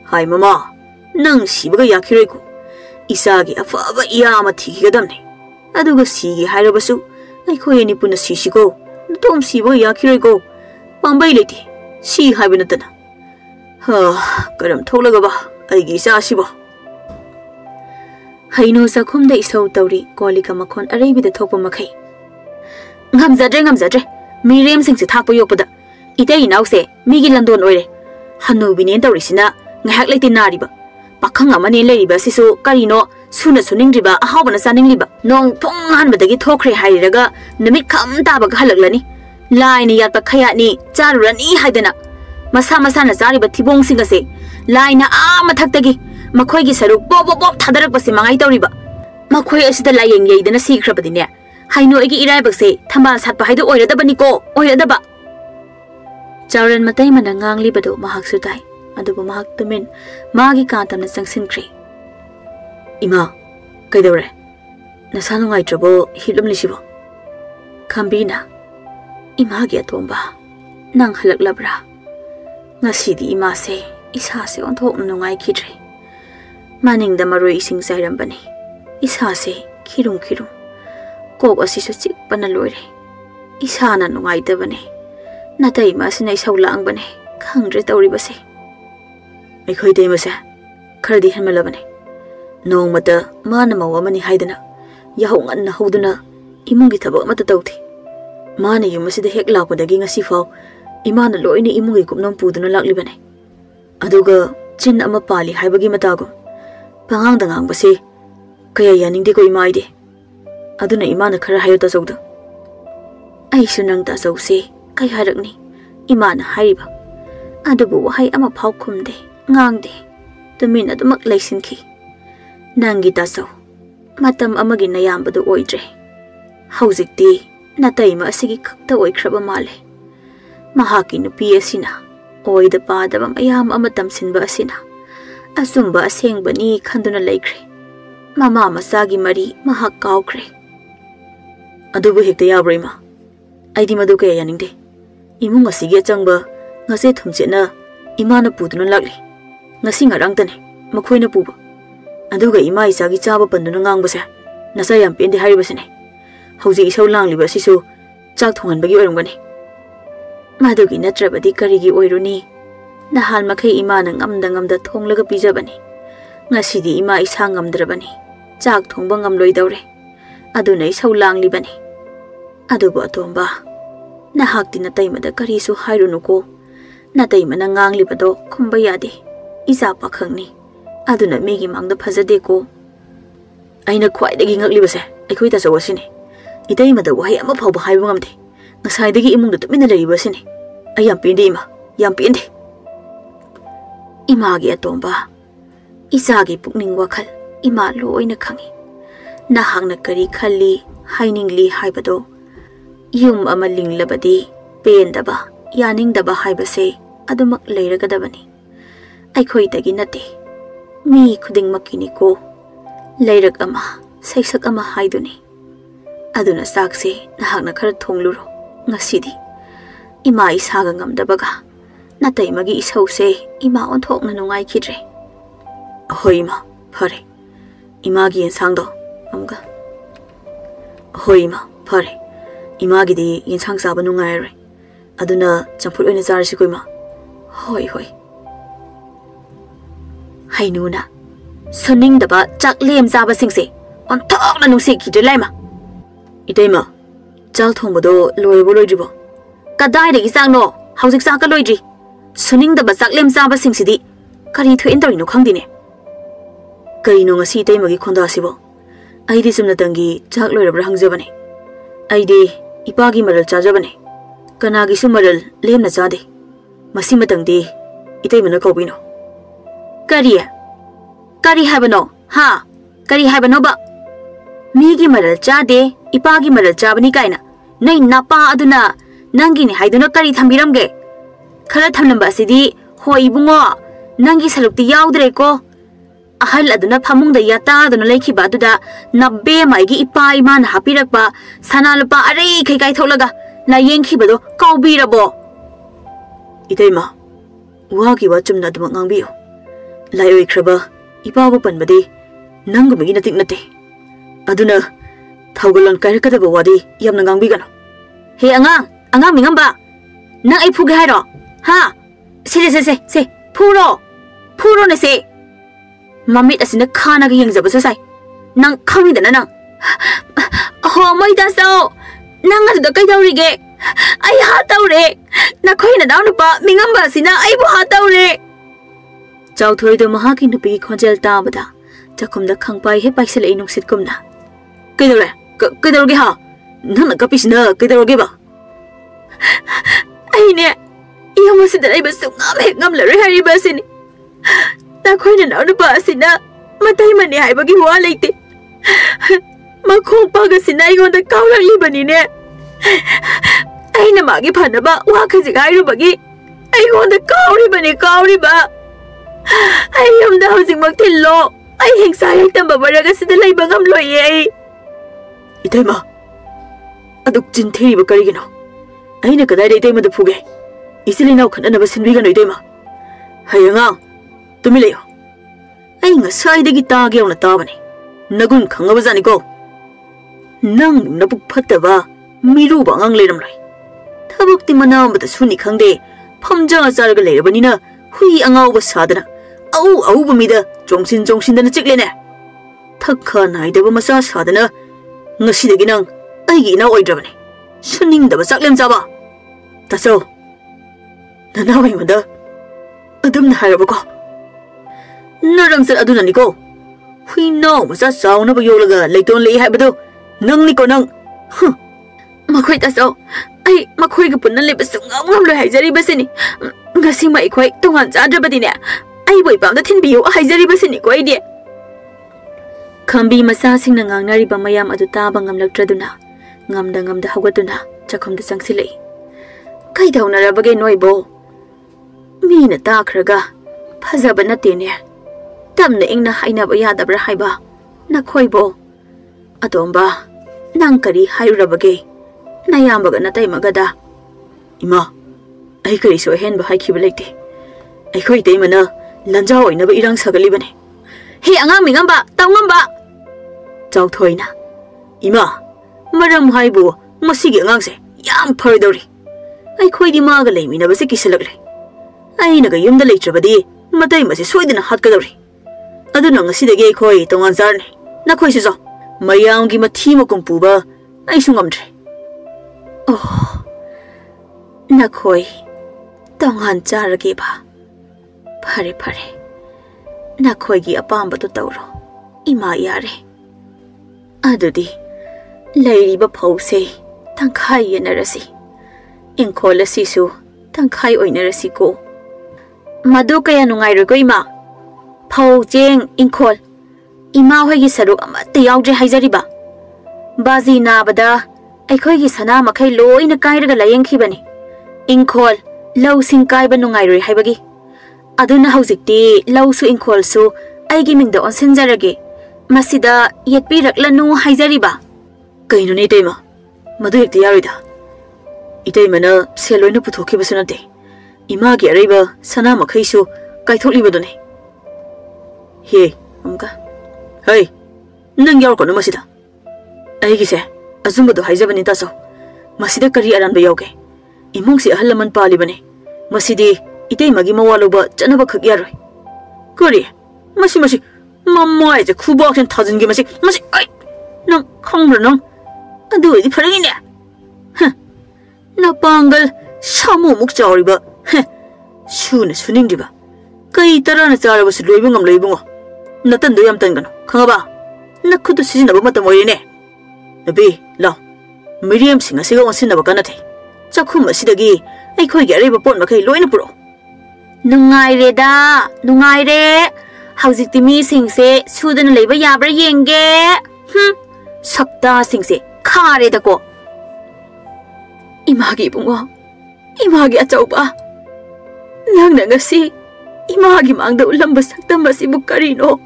[SPEAKER 1] Hai mama. Nang sibaga yakiroi ko. Isagi afaba iyama thigigadamne. Aduga sigi harabasu. Aikhoye ni puna sisiko. Tom sibaga yakiroi ko. Pambai leti. Si haibinatana. Karam tholaga ba. Aigi isa asibo. Haino sakhumda isau tawri kolika makhon areibida thokpa makhai. Ngamjadre. Mirem singse thakpa yokpada. Ite inause migi landon oire. Hanu binen tawrisina ngahak leti nariba. Pakhang amane leiriba sisu karino suna suningriba ahawbana saningriba. Nong pong hanbadagi thokre hairaga namit kham tabaga halaklani. Laini yatpa khayani charurani haidana. Masa na chariba thibong singase laina mathakdagi makhoigi saruk bob thadarakpase mangai tawriba. Makhoi asida layeng yeidana sikrabadine. Haino egi iraibakse thambal satpa haidu oiradabani ko oiradaba. Chauran matai manangang libado mahak sutai. Adubu mahak tumin magi kantamna sangsinkri. Ima, kaidawre? Nasano ngai trouble hilum lisibo. Kambina. Ima gi atomba. Nang halaklabra. Ngasidi ima se isa se onthok nungai khidre. Maning da maroi ising sairambani. Isa se khirum. Kok asisu chik pana loire. Isa na nungai tabane. Natai ma sina isau lang bane. Khangre tawri base. Aikhoi dei mase. Khardi hanmalabane. नोंमता माना मवमनी हाइदना याहौ ngannna hoduna imungi thaba mata tawthi माना युमसिदा हेक लापदगी ngasi फाव इमाना लोइने इमुंगी कुमनम पुदुना लाक्लिबने अदुगा चिन अमा पाली हाइबगी मतागुम पंगांग दंगांग बसे कया यानिंगदे को इमाइदे अदुना इमाना खरा हायो तासौदा आइसु नंग तासौसे कय हारकनी इमाना हाइबा अदुबु वहाई अमा फाव खुमदे ngang de tumin adumak laisinki nangi tasaw matam amagi nayambadu oidre hauzikti natayma asigi khakta oikraba male mahaki nupi asina oida padaba mayam amatam sinba asina asumba asengba ni khanduna laikre mama masagi mari mahak kaukre adubu hekta yabrima aidi madu kaya yaningde imung asigi changba ngase thumchena imana puduna lakli ngasi ngarang tane makhoina puba aduga ima isagi chaba panduna ngangbase nasa yam pende haribasene hauji isau langliba sisu chak thongan bagi orumgani madugi natrabadi karigi oiruni nahal makhai ima na ngamda thonglaga pijabani ngasidi ima isa ngamdrabani chak thongba ngamloi dawre aduna isau langlibani adubu atomba nahakti nataimada karisu hairunuko nataimana nganglibado khumba yade isa pakhangni aduna megi mangda phajade ko aina khwaidagi ngaklibase aikhoi ta sawasine itaimada wahai ama phawba haibu ngamde ngasaidagi imungda tumina leibasine ayam pende ima yam pende imagi atomba isagi pukning wakhal ima loina khangi nahangna kari khalli hainingli haibado yum ama linglabadi pendaba yaningdaba haibase adumak leiragadabani aikhoi tagi nate mi khuding makini ko leirak ama saisak ama haiduni aduna sakse nahakna khara thongluro ngasidi ima isaga ngamdabaga natai magi isause ima onthokna nungai khidre hoima phare ima gi ensangdo amga hoima phare ima gi di ensang saba nungai re aduna champur oina jarsi koima hoi hoi hainuna soning daba chaklem jaba singse on thokna nungse khidre laima itaima chal thongbodo loibo loidribo kadai de isangno haujik sa ka loidri soning daba chaklem jaba singsidi kari thoin dorino khangdine kari no ngasi itaima gi khonda sibo aidi sumna tangi chak loirabra hangjabane aidi ipagi maral chajabane kanagi sumaral lemna chade masi matangdi itaima na kobino kari habano ha kari habano ba migi maral chade ipagi maral chabani kaina nai napa aduna nangi ni haiduna kari thambiramge khara thamnamba sidi hoi bungo nangi salukti yaudre ko ahal aduna phamungda yata aduna leikhiba aduda nabbe maigi ipa iman hapirakpa sanalpa arei khai kai tholaga la yengkhibado kaubirabo itaima wagi wa chumna dum ngangbiyo laioi khraba ipabu panbadi nangumigi natik nate aduna thaugalon kairkadaba wadi yamna ngangbigano he angang mingamba nang ai phuge hairo ha se phuro ne se mamit asina khana ga yengjaba sai nang khangidana nang ho moi da so nang adu kai daurige ai ha taure na khoina daunu pa mingamba sina ai bu ha taure chauthoi do mahaki nupi khonjel ta bada chakum da khangpai he paisel ei nuksit kumna kaidoge ha nang na kapisna kaidoge ba ai ne iyamasi da ai basu ngam le re hari basini ta khoina daunu pa sina matai mani hai bagi wa leite makhong pa ga sina igon da kaulakli bani ne ai na magi phana ba wa khaji gai ru bagi ai gon da kauri ba ai yom da hojing mak thillo ai hengsa yak tamba baraga sida lei bangam loye ai itaima aduk chin thei ba karigino ai na kadai itaima da phuge isilina khana na basin biga no itaima hayanga tumi leyo ai nga sai de gi ta ge ona ta bani nagun khanga ba jani ko nang na puk phatta ba miru ba ngang leiram lai thabuk ti manam ba suni khangde phamja charga leirabani na hui angau ba sadana au ba mi da jongsin dana chiklene thakha naidaba masa sadana ngasidagi nang aigi na oidrabani suningdaba chaklem chaba taso nanawai mada adum na harabako narangsal aduna niko huino masa sauna ba yolaga leiton lei haibado nang niko nang makhoi taso ai makhoi ga punna leba sungam ngam loi haijari basini ngasi mai khoi tongan chadrabadi ne ai boi pam da thinbiyo haijari basini ko ai de Kambi masa sing nangang nari ba mayam adu taba ngamlaktraduna ngamda hagatuna chakhomda sangsilei kai dauna rabage noibo mina takhraga phajaba natene tamna ingna haina ba yadabra haiba nakhoibo adomba nang kari hairabage nayambaga natai magada ima ai kari so hen ba haikhiba leite ai khoi dei mana lanja oina ba irang sagali bane he angang mingamba tawngamba Chau thoina ima maram haibu masigi angangse yam phardori ai khoidi maga leimina base kisalagre ai naga yumda leitrabadi matai mase soidina hatkadori aduna ngasidagi ai khoi tongan zarne na khoi se mayamgi mathi makum puba ai sungamdre oh na khoi tongan charage ba phare na khoi gi apamba to tawro ima yare Adudi, Lady Bapose, Tankai Nerasi. In Cola Sisu, Tankai or Nerasico. Maduka Yanungai Regoima. Pau Jing in Col. Ima Hisaru Amati Audre Hazariba. Bazi Nabada, I call his Hanama Kailo in a Kaira Layan Kibani. In Col, Low Sinkai Banungai Habagi. Aduna Housikti, Low Su in Col so, I giving the Onsenzarage. Masida yatpirak lanu haizariba kaino ne tema madu hekti yarida itei mana seloina puthoki basunate ima gi araiba sana makhaisu kaitholi badone he amka hey nang yaw kono masida ai gi se azumba do haizabani taso masida kari aran ba yawge imung si ahalaman pali bane masidi itei magi mawaloba chanaba khak yaroi kori masi Mamma is a kubok and thousand gimmers. Must I? No, Congrano. I do it for in there. Huh. No bungle, some mukjariba. Huh. Soon as Funindiba. Kaitaranazara was leaving on label. Nothing do yam tangan. Kaba. No could see about Matamoyene. The bee, law. Miriam sing a single sin of a ganate. Sakuma sidagi. I could get a pond Makai Loina Pro. Nungai reda, Nungai re. Howzik the me sing say, Sudan labor yabra yenge. Sakta sing say, Kare the go. Imagi bungo. Imagi atoba. Nang nangasi. Imagi mang the ulamba sakta masibukarino.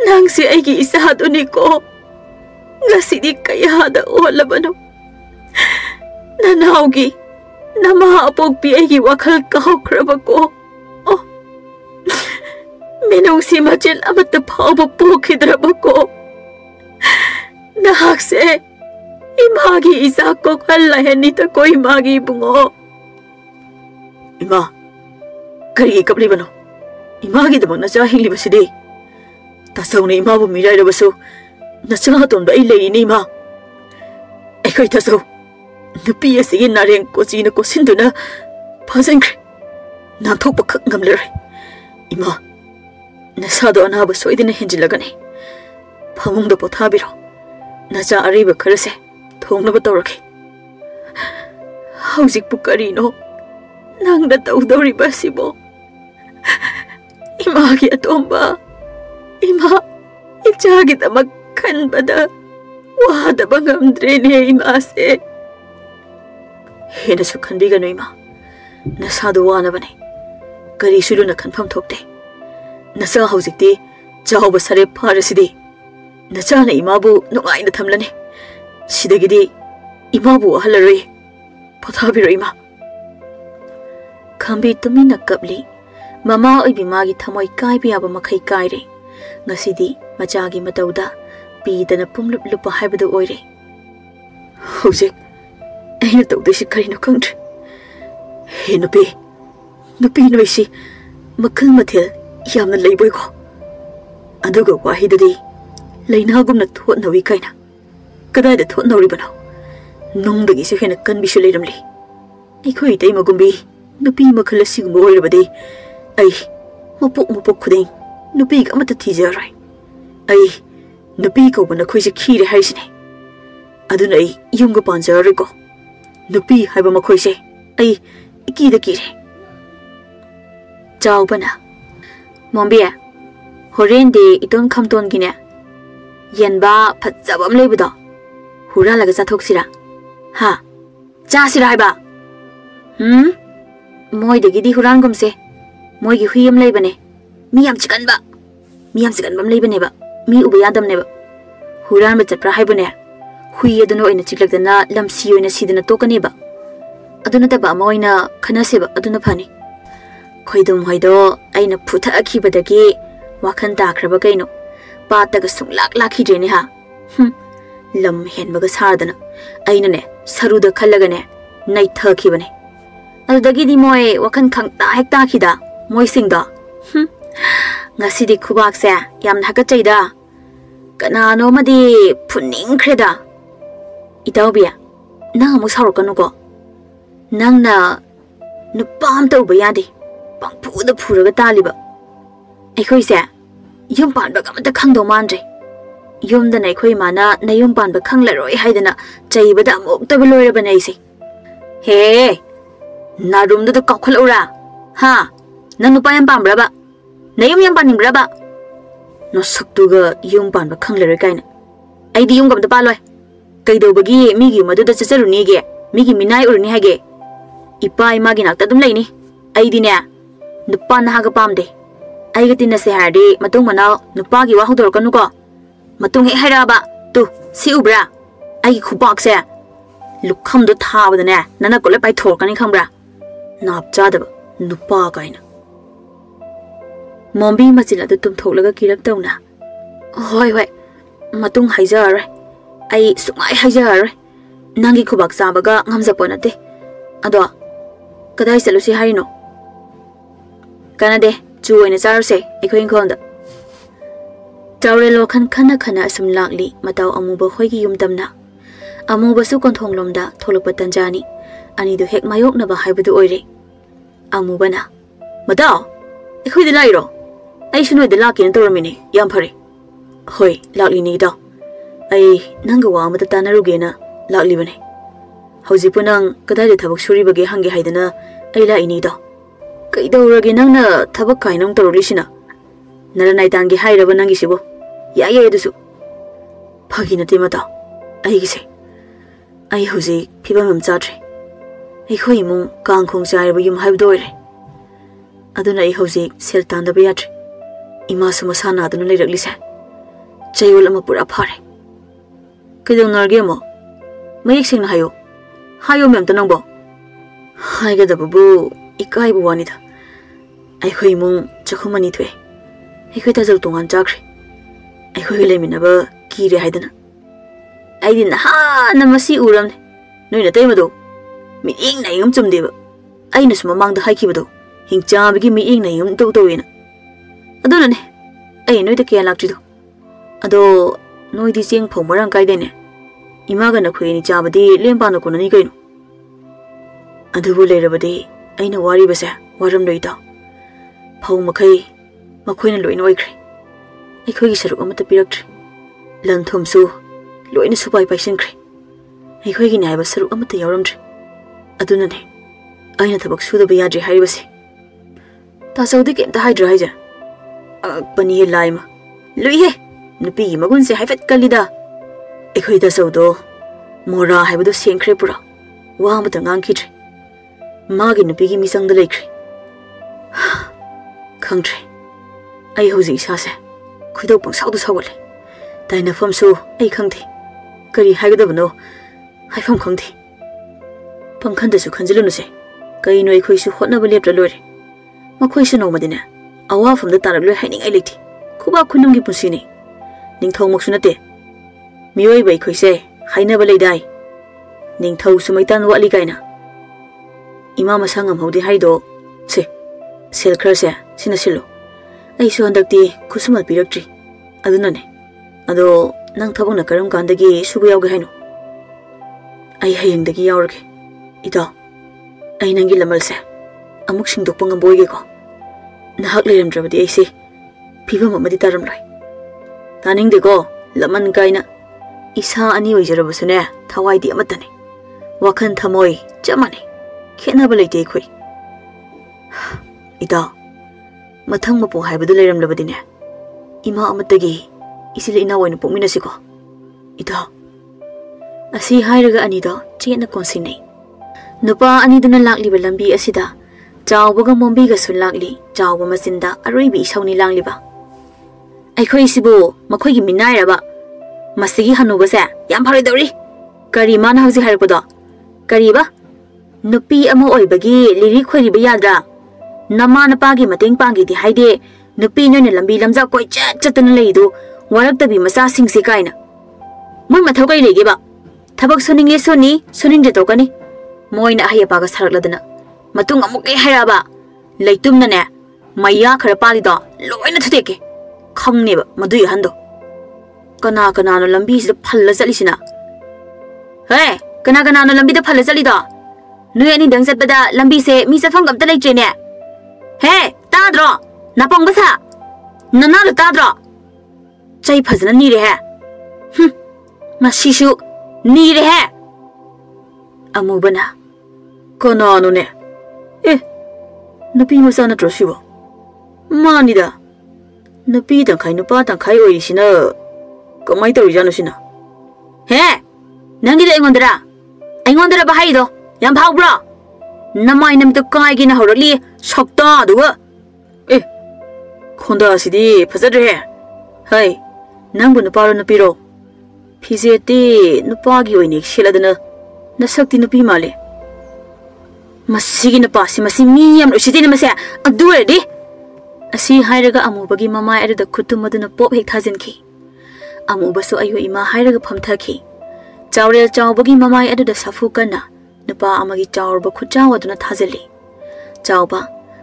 [SPEAKER 1] Nang si Agi isahado niko. Ngasidi kaya da olabano. Nanaugi. Namahapog pi Agi wakal kahokrabako. Minong si Majel amat na paupapukidrabako. Nahakse, imagi isa ko kalayan nita ko imagi bungo. Ima, kari ikap libano. Imagi damang nasahing libasidi. Tasaw na ima bumiray na baso. Nasahaton ba ilay ni ima? Eko'y tasaw. Napiya sigin na rin ko sino ko sinto na pasangkri. Nantok pa kangamliray. Ima, Nasado anaba soidina hinjilagani. Pamungda pothabiro. Naja ariba karase. Thongna batorake. Hauzik pukarino. Nangda tawdori basibo. Imagi atomba. Ima. Ichagit amakkan bada. Wada bangamdre niya imase. Hina sukan bigano ima. Nasado wana bane. Kari sulu na kanpam thokte. Nasa hauzikti jawab sare parasidi nachana imabu nungai na thamlane sidagidi imabu halaroi pothabiro ima khambi tumina kapli mama oibi magi thamoi kai biaba makhai kaire ngasidi machagi matauda pidana pumlup lupa haibadu oire haujik aina tawdisi karino kangdre he nupi noisi makhal mathil Yamna labor ko. ꯑꯗꯨꯒ ꯋꯥꯍꯩꯗꯗꯤ ꯂꯩꯅꯥꯒꯨꯝꯅ ꯊꯣꯠꯅꯋꯤ ꯀꯥꯏꯅ ꯀꯗꯥꯏꯗ ꯊꯣꯠꯅꯧꯔꯤꯕꯅꯣ ꯅꯨꯡꯗꯒꯤꯁꯨ ꯍꯦꯟꯅ ꯀꯟꯕꯤꯁꯨ ꯂꯩꯔꯝꯂꯤ ꯑꯩꯈꯣꯏ ꯏꯇꯩꯃꯒꯨꯝꯕꯤ ꯅꯨꯄꯤ ꯃꯈꯜ ꯑꯁꯤꯒꯨꯝꯕ ꯑꯣꯏꯔꯕꯗꯤ ꯑꯩ ꯃꯄꯣꯛ ꯈꯨꯗꯤꯡ ꯅꯨꯄꯤꯒ ꯑꯃꯠꯇ ꯊꯤꯖꯔꯣꯏ ꯑꯩ ꯅꯨꯄꯤ ꯀꯧꯕ ꯅꯈꯣꯏꯁꯦ ꯈꯤꯔꯦ ꯍꯥꯏꯁꯤꯅꯦ ꯑꯗꯨꯅ ꯑꯩ ꯌꯨꯝꯒ ꯄꯥꯟꯖꯔꯔꯣꯏꯀꯣ ꯅꯨꯄꯤ ꯍꯥꯏꯕ ꯃꯈꯣꯏꯁꯦ ꯑꯩ ꯏꯀꯤꯗ ꯀꯤꯔꯦ ꯆꯥꯎꯕꯅ ꯃꯣꯝꯕꯤ ꯍꯣꯔꯦꯟꯗꯤ ꯏꯇꯣꯟ ꯈꯝꯇꯣꯟꯒꯤꯅꯦ ꯌꯦꯟꯕ ꯐꯖꯕ ꯑꯃ ꯂꯩꯕꯗꯣ ꯍꯨꯔꯥꯜꯂꯒ ꯆꯥꯊꯣꯛꯁꯤꯔꯥ ꯍꯥ ꯆꯥꯁꯤꯔꯥ ꯍꯥꯏꯕ ꯃꯣꯏꯗꯒꯤꯗꯤ ꯍꯨꯔꯥꯟꯒꯨꯝꯁꯦ ꯃꯣꯏꯒꯤ ꯍꯨꯏ ꯑꯃ ꯂꯩꯕꯅꯦ ꯃꯤ ꯌꯥꯝ ꯆꯤꯛꯀꯟꯕ ꯑꯃ ꯂꯩꯕꯅꯦꯕ ꯃꯤ ꯎꯕ ꯌꯥꯗꯕꯅꯦꯕ ꯍꯨꯔꯥꯟꯕ ꯆꯠꯄ꯭ꯔꯥ ꯍꯥꯏꯕꯅꯦ hui aduna oina chiklakdana lamsi oina sidana tokaneba aduna taba ama oina khanaseba aduna phani khoidum hoido aina phutha akhibadagi wakhan takraba kaino pataga sunglak lakhidrene ha lam henbaga sardana aina ne saruda khallaga ne naitha khibane adagi di moy wakhan khangta hekta khida moy singda ngasidi khubak se yam haka chaida kanano madi phuning khreda Itawbiya, nang amu saurukanu ko. Nang na nupam tauba yadi, pangpuda phuraga taliba. Aikoi se, yum panba kamata khangdo mandre. Yum dana aikoi mana na yum panba khanglaroi haidana chaibada amuk tabi loiraba naisi. Hey, na room da kaukhala ura. Ha, nang nupa yam pambraba. Na yam panimbraba. No saktuga yum panba khanglaroi kaina. Aidi yum gamda paloi. Kaidobagi migi maduda chacharunige migi minai urni hage ipa imagi nakta dum laini aidi ne nupa na haga pamde aiga tinna se hardi matung manao nupa gi wa hodor kanu ko matung he hairaba tu si ubra ai khubak se lukham do thabada ne nana kole pai thor kani khambra nap chadaba nupa kaina mombi machila du tum tholaga kirak tawna hoi matung haijare ai sumai hajar nangi khubak sabaga ngamjaponate ado kadai salusi harino kanade chuoina charse ekhoi khonda tawre lokhan khana asum lakli mataw amuba hoigi yumdamna amuba su konthonglomda tholokpa tanjani ani du hek mayok na ba haibadu oire amubana mataw ekhoi de lairo ai sunoi de lakin toramini yam phare hoi lakli ni da ai nang wa amata tanarugena laklibane haujipunang kadai de thabak suri bage hange haidana ai la ini da kaidawrage nangna thabak kainong torlisina naranai tangi hairaba nangi sibo ya dusu phagina temata ai gise ai hoji phibam chatre ai khoi mu kang khong chairaba yum haibdoire aduna ai hoji sel tanda ba yatre ima sumasana aduna leiraklisha chayol ama pura phare Kidong nargemo, mayik sing na hayo mem tanangbo. Hay gada babu, ikai bu wanita. Ay khoi mung chakhumani thwe. Ay khoi tajal tungan chakre. Ay khoi le minaba kire haidana. Ay din ha namasi uramne. Noi na taymado. Mi ing na yum chumdeba. Ay na sumamang da haikibado. Hingcha bigi mi ing na yum tawina. Aduna ne. Ay noi da kaya laktrido. Ado noi di sing phau marang kai dene imaga na khoini chabadi lempa na kunani kaino adubu lerabadi aina wari basa waram loida phau makhai makhoina loina oikre aikhoi gi saruk amata piraktre lanthom su loina supai paisin kre aikhoi gi naiba saruk amata yawramtre aduna ne aina thabak suda ba yadri haibase ta saudi ke ta haidra haija pani laima luihe nupi magun se haifet kalida ekhoi da saudo mora haibadu sengkhre pura wa amata ngang khidre magi nupi gi misang da lekhre khangtre ai hoji sa se khudau pang saudu sawale taina famsu ai khangthi kari haigada bano haifam khangthi pangkhan da su khanjilu nu se kai noi khoi su hotna ba lepra lore makhoi su no madina awa fam da tarak loi haining ai lekthi khuba khunam gi pusini Ningthau maksunate mioi bai khoise haina ba leidai ningthau sumaitan wali kaina ima masangam hodi haido se sel khrase sina silo ai su handakti khusumal piraktri अदुनने अदो नंग थबंगना करम कांदगी सुबु यावगे हाइनो आई हयंगदगी यावरगे इदा आई नंगी लमलसे अमुक सिंगदोकपा ngambोइगेको नहक लेरमद्रबदि आइसे फिबम अमदि तारमलाय तानिंगदेको लमन काइना इसा अनि ओइजरबसुने थवाइदि अमतने वखन थमोय चमने खेनब लेते खोय इदा मथंग मपो हाइबदु लेरमलबदिने इमा अमतगी इसिले इना ओइन पोमिनसिको इदा असी हाइरगा अनिदो चेना कोनसिनै नुपा अनिदुना लाक्लिबा लंबी असिदा चावबगा मोंबीगसु लाक्ली चावबा मसिंदा अरोइबी सौनी लांगलिबा अखोइसिबु मखोइगी मिनाइरबा मसिगी हनुबसे याम फरैदौरी करी माना हौजि हाइरपदो करीबा नुपी अमा ओइबगी लिरि खोइरिबा याद्रा नमा नपागी मतेंग पांगीदि हाइदे नुपी नोइना लंबी लमजा कोइ चतन लेइदु वरक्तबी मसा सिंगसे काइना मोइ मथौ कै लेगेबा थबक सुनिंगे सुनी सुनिंजे तोकनी मोइना हाय पागा सरकलदना मतुंग अमुके हायराबा लेतुमनने मैया खरा पालिदो लोइना थुदेके खंगनेबा मदुइ हंदो कना कनानो लंबी से फल्ला चलिसिना हे कना कनानो लंबी द फल्ला चलिदो नोय अनि दंग चतबदा लंबी से मी चफंग अब्दा लेट्रेने हे ताद्रो नापोंगसा ननालो ताद्रो चै फजना नीरे है मसिसु नीरे है अमुबना कनानोने ए नुपी मसा नत्रो सिबो मानिदा नुपी तंखाइ नुपा तंखाइ ओइसिना कमाइ तौरिजानो सिना हे नंगिदे ऐंगोंदरा बाहाइदो याम भाउब्रो नमाइ नमतो काइगे न हौरली सक्ता दुगा ए खोंदा सिदि फजद्रे हाय नंगबु नुपारो नुपीरो फिजेते नुपागी ओइने सेलदना नसक्ति नुपी माले मसिगी नुपासि मसि मी याम उसिति नमसे अदुरेदि असि हाइरगा अमुबगी ममाय अरुदा खुतुम मदुना पोप हेक थाजिनखि अमुबसु अयो इमा हाइरगा फमथखि चावरेल चावबगी ममाय अरुदा सफु कन्ना नुपा अमगी चावरब खुचाव अदुना थाजली चावबा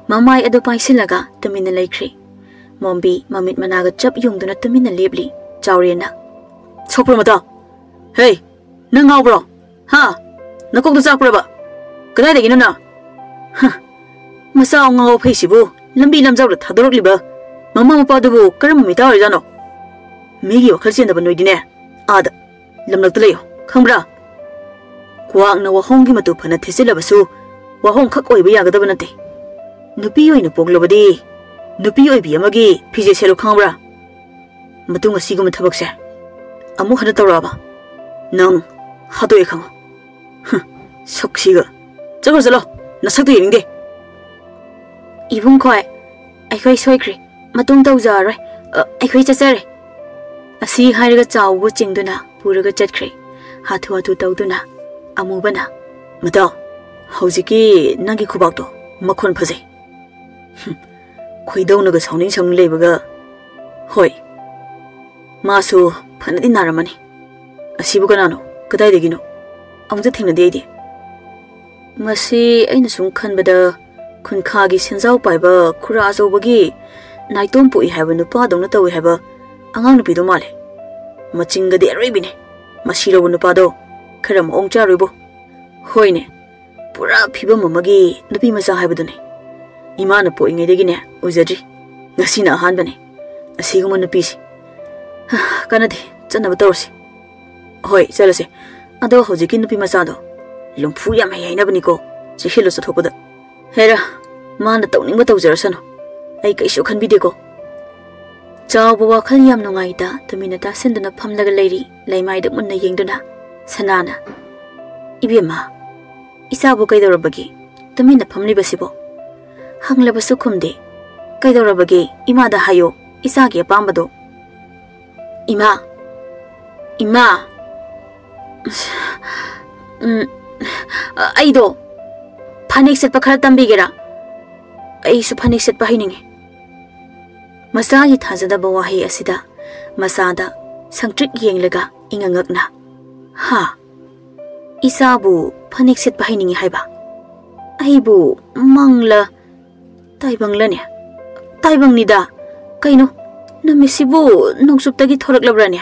[SPEAKER 1] ममाय अदु पाइसिलगा तुमिना लेख्रि मोम्बी ममित मनागा चप युंगदुना तुमिना लेबली चावरेना सोप्रो मता हे नंग आवब्रो हा नकोकदु चाकप्रबा कदाइदगिनो ना मसा अंगाव फैसिबु लंबी लमजाव थादरकलिबा ममा मपादुबु करम मिता ओइजानो मेगी वखल चेनदबा नोइदिने आदा लमलकत लेयो खंब्रा क्वांगना वहोंगी मतु फना थेसिलबसु वहोंग खक ओइबा यागदबा नते नुपी ओइना पोगलबदि नुपी ओइबि अमगी फिजे सेलो खंब्रा मतुंग असिगुम थबकसे अमु हना तौराबा नंग हादोय खंग सक्सिगा चलो चलो नसक्तु येंगे इबुंग खोय अखोय सोइख्रि मतुंग तौजारय अखोय चचरे असि हाइरगा चावबु चिंगदुना पुरगा चटख्रि हाथु हाथु तौदुना अमुबना मता हौजिकी नंगी खुबाक्तो मखोन फजे खोइदौनगा सौनिंग संग लेबगा होय मासु फनदि नारमनी असिबु कनानो कदाइदगिनो अमुजा थेंनदि आइदि मसी अइना सुम खनबदा खुनखागी सेंजाव पाइबा खुरा अजौबगी नाइतोम पोइ हाइबा नुपा दौना तौइ हाइबा अंगांग नुपिदो माले मचिंगदि अरोइबिने मसिरबु नुपादो खरा मओंग चारोइबो होइने पुरा फिबम अमगी नुपी मचा हाइबदुने इमाना पोइङैदगिने उजद्रि ngasina ahanbane asiguma nupisi kanade chanaba tawsi hoi chalase ado hojiki nupi machado lumfu yam hainabani ko chihilo sathopada hera mana tawning ba tawjarasano ai kaisu khanbide ko chawba wakhal yam nungai da tumina ta senduna phamlaga leiri laimai da munna yengduna sanana ibema isabu kaidorabagi tumina phamli basibo hanglaba sukhumde kaidorabagi imada hayo isagi apambado ima aido phanik set pakhar tambigera ai su phanik set pahininge masagi thajada bawahi asida masada sangtrik yenglaga ingangakna ha isabu phanik set pahininge haiba aibu mangla taibanglane taibang nida kaino Namisibu nongsuptagi thoraklabrane.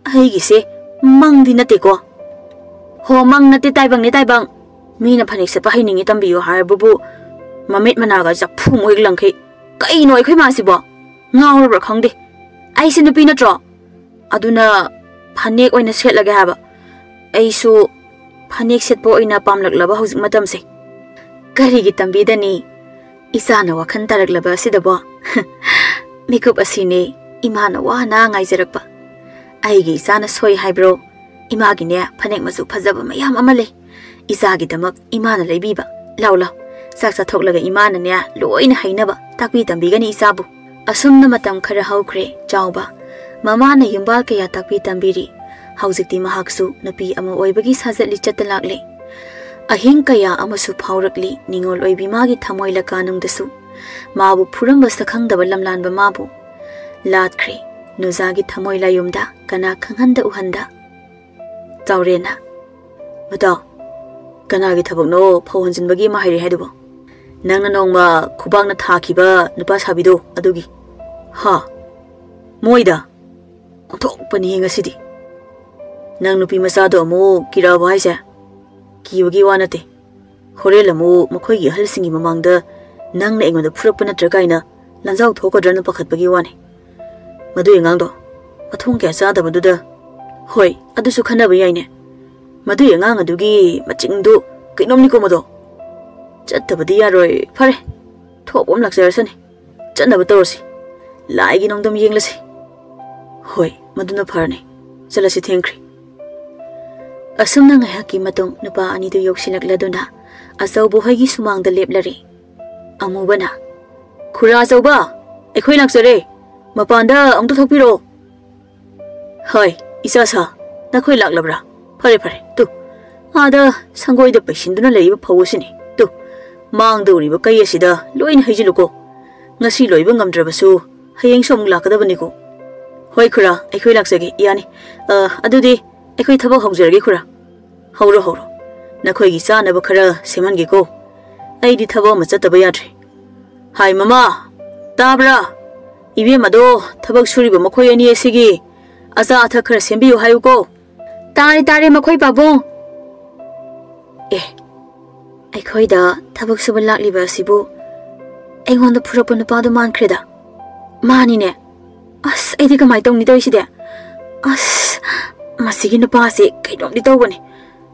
[SPEAKER 1] Aigise mangdi nateko. Ho mang nate taibang ni taibang. Mina phanik se pahiningi tambiyo harbubu mamit managa japhu moig langkhei. Kai noi khoi masibo. Ngawra khangde. Ai sin nupi natro. Aduna phanek oina setlage haba. Aisu phanek setpo oina pamlaklaba hojik matam se. Karigi tambidani isana wakhan taraklaba sidabo. Mikup asine imana wana ngaijarakpa. Aigi isana soi haibro. Imagine phanek masu phajaba mayam amale. Isagi damak imana leibiba. Laula. Saksa thoklaga imana ne loina hainaba takbi tambigani isabu. Asumna matam khara haukre chauba. Mama na yumbal kaya takbi tambiri. Haujikti mahaksu napi ama oibagi sajatli chatalakle. Ahing kaya amasu phaurakli ningol oibi magi thamoila kanungdasu. Mabu phuramba sakhangdaba lamlanba mabu. Latkre nuzagi thamoila yumda kana khanghanda uhanda. Taurena. Mata. Kanagi thabakno phawhanjinbagi mahiri haidubo. Nangna nongma khubangna thakiba nupa sabido adugi. Ha. Moida. Onthokpani ngasidi. Nang nupi masado amu kiraba haise. Kibagi wanate. Horel amu makhoigi halsingi mamangda nangna engoda phurakpa natragaina lanjau thokadrana pakhatbagi wani. Madu engangdo mathung kya chadabaduda. Hoi, adusu khanaba yaine. Madu engang adugi machingdu kainomni ko mado. Chattabadi yaroi phare. Thopom lakjarasani. Chatnaba tawrasi. Laigi nongdam yenglasi. Hoi, maduna pharne. Chalasi thengkri. Asumna ngayaki matong nupa anidu yoksilakladuna asaubu hoigi sumangda leplari. Amubana. Khura asauba. Ekhoi laksare. Mapanda amta thokpiro. Hoi, isasa. Nakhoi laklabra. Phare phare. Tu. Ada sangoida paisinduna leiba phawasini. Tu. Mangda uriba kai asida loina haijiluko. Ngasi loiba ngamdrabasu hayeng som lakadabani ko. Hoi khura, ekhoi laksage yani. Adudi ekhoi thabak hawjarage khura. Hawro hawro. Nakhoi gi chanaba khara semange ko. Aidi thabo ma chataba yadre. Hai mama. Tabra. Ibe mado thabak suriba makhoi ani asigi. Asa atha khara sembiyo hayu ko. Tare tare makhoi babong. Ekhoi da thabak suba lakliba asibu. Aingonda phurapa nupadu mankreda. Mani ne. As aidi kamai tongni toiside. As masigi nupase kaidongdi tawbani.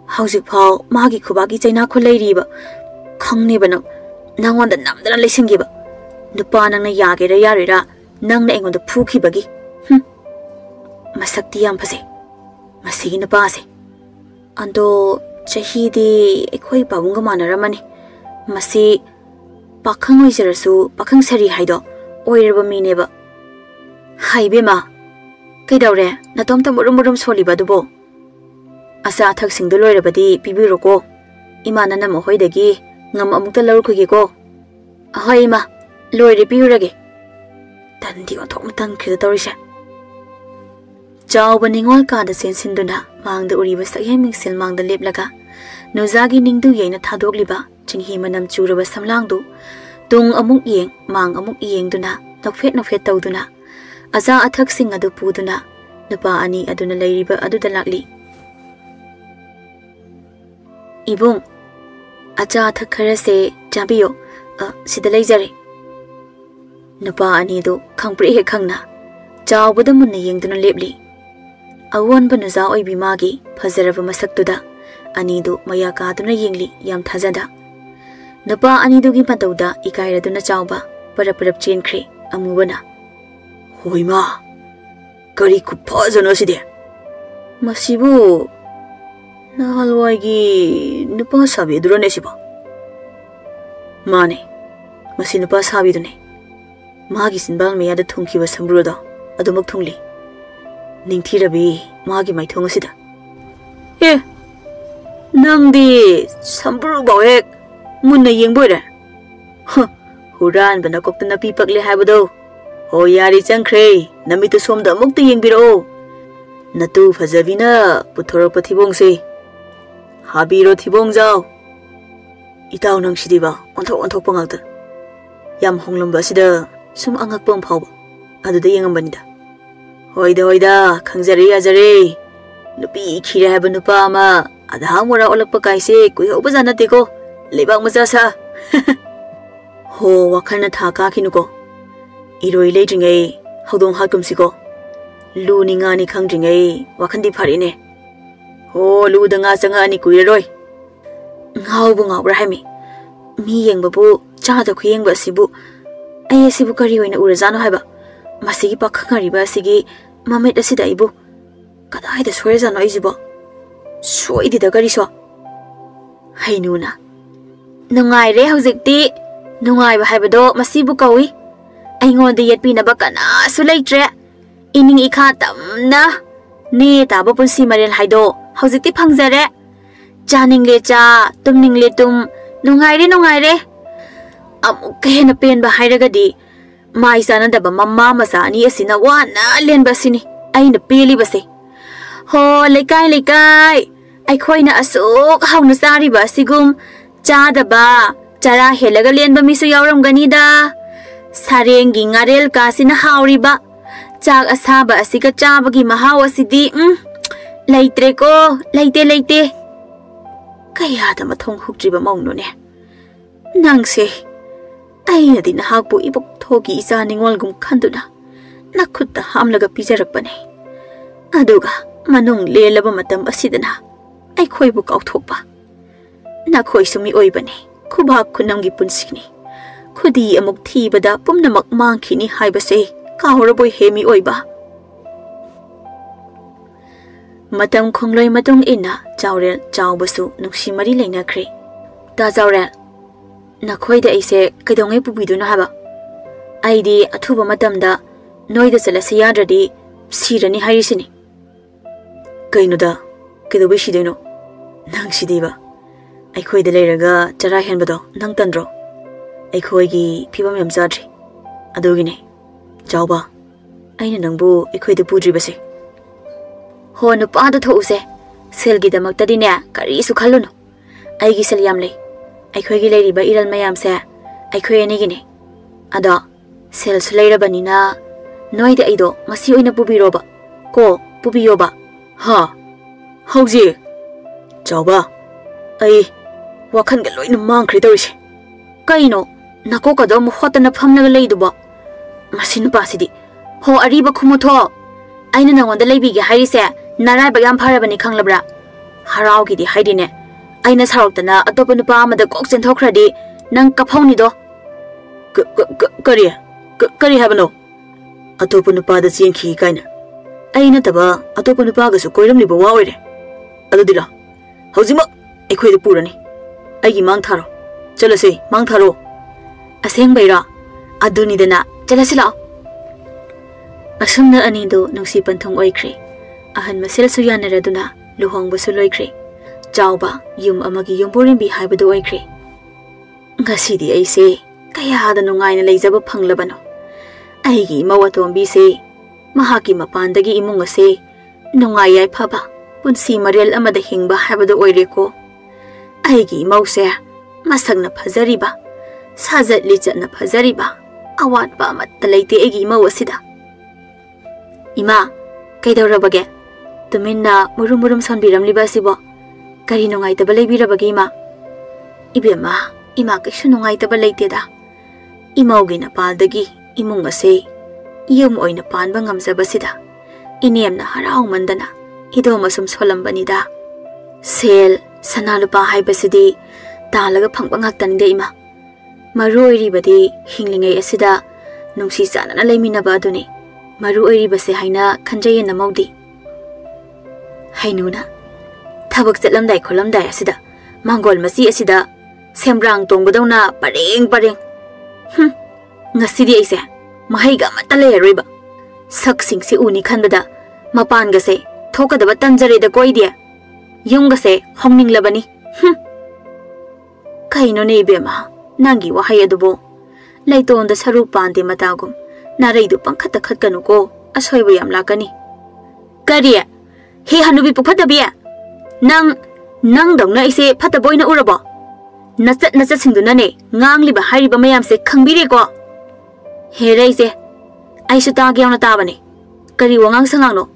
[SPEAKER 1] Haujik phau magi khubagi chaina khulairiba. Khangni bana nangonda namdana leisingiba. Nupa nangna yagera yarira nangna aingonda phukibagi. Masakti yam phase. Masigi nupase. Ando chahidi ekhoi babunga manaramani. Masi pakhang oijarasu pakhang sari haido oiraba mineba. Haibema. Kaidawre natomta murum soliba dubo. Asa athak singdo loirabadi pibiroko. Imana na mohoidagi ngam amukta laurkhige ko. Ahoi ma loire piyurage. Tandi onthok matang khida tawrise. Chawba ningol ka da sensinduna mangda uriba sakhe mingsil mangda leplaga. Nozagi ningdu yeina thadokliba chinghi manam churaba samlangdu. Tung amuk yeng mang amuk yengduna nokfet tawduna. Asa athak sing adu puduna nupa ani aduna leiriba aduda lakli. Ibung acha athak khara se jabiyo sida leijare. Nupa ani do khangpri he khangna chawbada munna yengduna lepli. Awon banuza oibi magi phazaraba masaktuda ani do maya kaduna yengli yam thajada. Nupa ani do gi patawda ikairaduna chawba parap chenkre amubana. Hoi ma, kari kupazano side. Masibu nahalwaigi nupa sabi durane siba. Mane, masi nupa sabi dune. Magi sinbal meyada thungkiba samruda adumak thungli. Ningthirabi magi maithong asida. Nangdi sambru bawek munna yengboire. Huran bana kokta napi pakle haibado. Oh yari changkre namitu somda mukta yengbiro. Natu phajabina puthorapa thibong se. Habiro thibong jao. Itaw nang sidiba onthok pangakta. Yam honglamba sida sum angakpang phawba. ꯑꯗꯨꯗ ꯌꯦꯡꯉꯝꯕꯅꯤꯗ ꯍꯣꯏꯗ ꯈꯪꯖꯔꯦ ꯌꯥꯖꯔꯦ ꯅꯨꯄꯤ ꯈꯤꯔꯦ ꯍꯥꯏꯕ ꯅꯨꯄꯥ ꯑꯃ ꯑꯙꯥ ꯃꯣꯔꯥ ꯑꯣꯜꯂꯛꯄ ꯀꯥꯏꯁꯦ ꯀꯨꯏꯍꯧꯕꯖꯥ ꯅꯠꯇꯦꯀꯣ ꯂꯩꯕꯥꯛ ꯃꯆꯥ ꯁꯥ ꯍꯣ ꯋꯥꯈꯜꯅ ꯊꯥ ꯀꯥꯈꯤꯅꯨꯀꯣ ꯏꯔꯣꯏ ꯂꯩꯗ꯭ꯔꯤꯉꯩ ꯍꯧꯗꯣꯡ ꯍꯥꯠꯀꯨꯝꯁꯤꯀꯣ ꯂꯨꯅꯤ ꯉꯥꯅꯤ ꯈꯪꯗ꯭ꯔꯤꯉꯩ ꯋꯥꯈꯟꯗꯤ ꯐꯔꯦꯅꯦ ꯍꯣ ꯂꯨꯗ ꯉꯥ ꯆꯪꯉꯛꯑꯅꯤ ꯀꯨꯏꯔꯔꯣꯏ ꯉꯥꯎꯕ꯭ꯔꯥ ꯍꯥꯏꯃꯤ ꯃꯤ ꯌꯦꯡꯕꯕꯨ ꯆꯥꯗ ꯈꯨꯌꯦꯡꯕ ꯑꯁꯤꯕꯨ ꯑꯩ ꯑꯁꯤꯕꯨ ꯀꯔꯤ ꯑꯣꯏꯅ ꯎꯔꯖꯥꯅꯣ ꯍꯥꯏꯕ ꯃꯁꯤꯒꯤ ꯄꯥꯈꯪꯉꯔꯤꯕ ꯑꯁꯤꯒꯤ ꯃꯃꯤꯠ ꯑꯁꯤꯗ ꯑꯩꯕꯨ ꯀꯗꯥꯏꯗ ꯁꯣꯏꯔꯖꯥꯅꯣ ꯑꯩꯁꯤꯕꯣ ꯁꯣꯏꯗꯦꯗ ꯀꯔꯤꯁꯣ ꯍꯩꯅꯨꯅ ꯅꯨꯡꯉꯥꯏꯔꯦ ꯍꯧꯖꯤꯛꯇꯤ ꯅꯨꯡꯉꯥꯏꯕ ꯍꯥꯏꯕꯗꯣ ꯃꯁꯤꯕꯨ ꯀꯧꯏ ꯑꯩꯉꯣꯟꯗ ꯌꯦꯠꯄꯤꯅꯕ ꯀꯅꯥꯁꯨ ꯂꯩꯇ꯭ꯔꯦ 이닝 이카 땀나 네 다보 분시 마릴 하이도 하우직티 팡자레 짜닝레 짜 tum닝레 tum 농아이레 아무까 해나 뺀바 하이라가디 마이사난다바 맘마 마사니 아시나 와나 렌바시니 아이나 뺄리바세 호 레까이 아이코이나 아속 하우나 싸리바 시금 짜다바 짜라 헬라가 렌바 미수 야오람가니다 사랭기 ngarel kasina hauriba ꯆꯥꯛ ꯑꯁꯥꯕ ꯑꯁꯤꯒ ꯆꯥꯕꯒꯤ ꯃꯍꯥꯎ ꯑꯁꯤꯗꯤ ꯂꯩꯇ꯭ꯔꯦꯀꯣ ꯂꯩꯇꯦ ꯀꯌꯥꯗ ꯃꯊꯣꯡ ꯍꯨꯛꯇ꯭ꯔꯤꯕ ꯃꯧꯅꯣꯅꯦ ꯅꯪꯁꯦ ꯑꯩꯅꯗꯤ ꯅꯍꯥꯛꯄꯨ ꯏꯕꯣꯛ ꯊꯣꯒꯤ ꯏꯆꯥ ꯅꯤꯡꯉꯣꯜꯒꯨꯝ ꯈꯟꯗꯨꯅ ꯅꯈꯨꯠꯇ ꯍꯥꯝꯂꯒ ꯄꯤꯖꯔꯛꯄꯅꯦ ꯑꯗꯨꯒ ꯃꯅꯨꯡ ꯂꯦꯜꯂꯕ ꯃꯇꯝ ꯑꯁꯤꯗꯅ ꯑꯩꯈꯣꯏꯕꯨ ꯀꯥꯎꯊꯣꯛꯄ ꯅꯈꯣꯏꯁꯨ ꯃꯤꯑꯣꯏꯕꯅꯤ ꯈꯨꯕꯥꯛ ꯈꯨꯅꯝꯒꯤ ꯄꯨꯟꯁꯤꯅꯤ ꯈꯨꯗꯤ ꯑꯃꯨꯛ ꯊꯤꯕꯗ ꯄꯨꯝꯅꯃꯛ ꯃꯥꯡꯈꯤꯅꯤ ꯍꯥꯏꯕꯁꯦ ꯀꯥꯎꯔꯕꯣꯏ ꯍꯦꯃꯤ ꯑꯣꯏꯕ ꯃꯇꯝ ꯈꯣꯡꯂꯣꯏ ꯃꯇꯨꯡ ꯏꯟꯅ ꯆꯥꯎꯔꯦꯜ ꯆꯥꯎꯕꯁꯨ ꯅꯨꯡꯁꯤ ꯃꯔꯤ ꯂꯩꯅꯈ꯭ꯔꯦ ꯇꯥ ꯆꯥꯎꯔꯦꯜ ꯅꯈꯣꯏꯗ ꯑꯩꯁꯦ ꯀꯩꯗꯧꯉꯩ ꯄꯨꯕꯤꯗꯣꯏꯅꯣ ꯍꯥꯏꯕ ꯑꯩꯗꯤ ꯑꯊꯨꯕ ꯃꯇꯝꯗ ꯅꯣꯏꯗ ꯆꯠꯂꯁꯤ ꯌꯥꯗ꯭ꯔꯗꯤ ꯁꯤꯔꯅꯤ ꯍꯥꯏꯔꯤꯁꯤꯅꯤ ꯀꯩꯅꯣꯗ ꯀꯩꯗꯧꯕꯩ ꯁꯤꯗꯣꯏꯅꯣ ꯅꯪ ꯁꯤꯗꯤꯕ ꯑꯩꯈꯣꯏꯗ ꯂꯩꯔꯒ ꯆꯔꯥ ꯍꯦꯟꯕꯗꯣ ꯅꯪ ꯇꯟꯗ꯭ꯔꯣ ꯑꯩꯈꯣꯏꯒꯤ ꯐꯤꯕꯝ ꯌꯥꯝ ꯆꯥꯗ꯭ꯔꯤ ꯑꯗꯨꯒꯤꯅꯦ ꯆꯥꯎꯕ ꯑꯩꯅ ꯅꯪꯕꯨ ꯑꯩꯈꯣꯏꯗ ꯄꯨꯗ꯭ꯔꯤꯕꯁꯦ ꯍꯣ ꯅꯨꯄꯥꯗ ꯊꯣꯛꯎꯁꯦ ꯁꯦꯜꯒꯤꯗꯃꯛꯇꯗꯤꯅꯦ ꯀꯔꯤꯁꯨ ꯈꯜꯂꯨꯅꯨ ꯑꯩꯒꯤ ꯁꯦꯜ ꯌꯥꯝ ꯂꯩ ꯑꯩꯈꯣꯏꯒꯤ ꯂꯩꯔꯤꯕ ꯏꯔꯜ ꯃꯌꯥꯝꯁꯦ ꯑꯩꯈꯣꯏ ꯑꯅꯤꯒꯤꯅꯦ ꯑꯗꯣ ꯁꯦꯜꯁꯨ ꯂꯩꯔꯕꯅꯤꯅ ꯅꯣꯏꯗ ꯑꯩꯗꯣ ꯉꯁꯤ ꯑꯣꯏꯅ ꯄꯨꯕꯤꯔꯣꯕ ꯀꯣ ꯄꯨꯕꯤꯌꯣꯕ ꯍꯥ ꯍꯧꯖꯤꯛ ꯆꯥꯎꯕ ꯑꯩ ꯋꯥꯈꯟꯒ ꯂꯣꯏꯅ ꯃꯥꯡꯈ꯭ꯔꯦ ꯇꯧꯔꯤꯁꯦ ꯀꯩꯅꯣ ꯅꯀꯣꯛꯀꯗꯣ ꯑꯃꯨꯛ ꯍꯣꯠꯇꯅ ꯐꯝꯂꯒ ꯂꯩꯗꯨꯕꯣ ꯃꯁꯤ ꯅꯨꯄꯥꯁꯤꯗꯤ ꯍꯣ ꯑꯔꯤꯕ ꯈꯨꯃꯨꯊꯣ ꯑꯩꯅ ꯅꯉꯣꯟꯗ ꯂꯩꯕꯤꯒꯦ ꯍꯥꯏꯔꯤꯁꯦ ꯅꯔꯥꯏꯕꯛ ꯌꯥꯝ ꯐꯔꯕꯅꯤ ꯈꯪꯂꯕ꯭ꯔꯥ ꯍꯔꯥꯎꯒꯤꯗꯤ ꯍꯥꯏꯗꯤꯅꯦ ꯑꯩꯅ ꯁꯥꯎꯔꯛꯇꯅ ꯑꯇꯣꯞꯄ ꯅꯨꯄꯥ ꯑꯃꯗ ꯀꯣꯛ ꯆꯦꯟꯊꯣꯛꯈ꯭ꯔꯗꯤ ꯅꯪ ꯀꯐꯧꯅꯤꯗꯣ ꯀꯔꯤ ꯍꯥꯏꯕꯅꯣ ꯑꯇꯣꯞꯄ ꯅꯨꯄꯥꯗ ꯆꯦꯟꯈꯤ ꯀꯥꯏꯅ ꯑꯩ ꯅꯠꯇꯕ ꯑꯇꯣꯞꯄ ꯅꯨꯄꯥꯒꯁꯨ ꯀꯣꯏꯔꯝꯂꯤꯕ ꯋꯥ ꯑꯣꯏꯔꯦ ꯑꯗꯨꯗꯤ ꯂꯥ ꯍꯧꯖꯤꯛꯃꯛ ꯑꯩꯈꯣꯏꯗ ꯄꯨꯔꯅꯤ ꯑꯩꯒꯤ ꯃꯥꯡ ꯊꯥꯔꯣ ꯆꯠꯂꯁꯦ ꯃꯥꯡ ꯊꯥꯔꯣ ꯑꯁꯦꯡꯕꯩꯔꯣ ꯑꯗꯨꯅꯤꯗꯅ ꯆꯠꯂꯁꯤ ꯂꯥꯛꯑꯣ ꯑꯁꯨꯝꯅ ꯑꯅꯤꯗꯨ ꯅꯨꯡꯁꯤ ꯄꯟꯊꯨꯡ ꯑꯣꯏꯈ꯭ꯔꯦ ꯑꯍꯟ ꯃꯁꯦꯜꯁꯨ ꯌꯥꯅꯔꯗꯨꯅ ꯂꯨꯍꯣꯡꯕꯁꯨ ꯂꯣꯏꯈ꯭ꯔꯦ ꯆꯥꯎꯕ ꯌꯨꯝ ꯑꯃꯒꯤ ꯌꯨꯝꯕꯨꯔꯦꯝꯕꯤ ꯍꯥꯏꯕꯗꯨ ꯑꯣꯏꯈ꯭ꯔꯦ ꯉꯁꯤꯗꯤ ꯑꯩꯁꯦ ꯀꯌꯥꯗ ꯅꯨꯡꯉꯥꯏꯅ ꯂꯩꯖꯕ ꯐꯪꯂꯕꯅꯣ ꯑꯩꯒꯤ ꯏꯃꯧ ꯑꯇꯣꯝꯕꯤꯁꯦ ꯃꯍꯥꯛꯀꯤ ꯃꯄꯥꯟꯗꯒꯤ ꯏꯃꯨꯡ ꯑꯁꯦ ꯅꯨꯡꯉꯥꯏ ꯌꯥꯏꯐꯕ ꯄꯨꯟꯁꯤ ꯃꯔꯦꯜ ꯑꯃꯗ ꯍꯤꯡꯕ ꯍꯥꯏꯕꯗꯨ ꯑꯣꯏꯔꯦꯀꯣ ꯑꯩꯒꯤ ꯏꯃꯧꯁꯦ ꯃꯁꯛꯅ ꯐꯖꯔꯤꯕ ꯁꯥꯖꯠ ꯂꯤꯆꯠꯅ ꯐꯖꯔꯤꯕ ꯑꯋꯥꯠꯄ ꯑꯃꯠꯇ ꯂꯩꯇꯦ ꯑꯩꯒꯤ ꯏꯃꯧ ꯑꯁꯤꯗ ꯏꯃꯥ ꯀꯩꯗꯧꯔꯕꯒꯦ ꯇꯨꯃꯤꯟꯅ ꯃꯨꯔꯨꯝ ꯁꯣꯟꯕꯤꯔꯝꯂꯤꯕ ꯑꯁꯤꯕꯣ ꯀꯔꯤ ꯅꯨꯡꯉꯥꯏꯇꯕ ꯂꯩꯕꯤꯔꯕꯒꯦ ꯏꯃꯥ 이베마 이마께서 농아이다바 레이테다 이마오기 나팔다기 이몽가세 이음 오이나 판바 ngamjabasida 이니엠나 하라우만다나 이도마sum 솔람바니다 셀 사나루파 하이바시디 तालगा फंगबा ngaktanide ima maruoiribadi hinglingei asida nungsi sanana leiminaba aduni maruoiribase haina khanjaye namodi hainuna thabak chatlamdai kholamdai asida mangol masi asida sembrang tongbadona pareng ngasidi aise mahaiga mata leroiba saksing se uni khanbada mapan gase thokadaba tanjare da koidie yumgase hongnginglabani kaino ne bema nangi wahai adubo leitonda saru pande matagum naraidu pangkhata khatkanu ko asoiba yam lakani kariya he hanubi pupadabiya nang dongna ise phataboina urabo nachat singduna ne ngangliba hariba mayam se khangbire ko he raise Aisu taage yauna tabani. Kari wangang sangangno.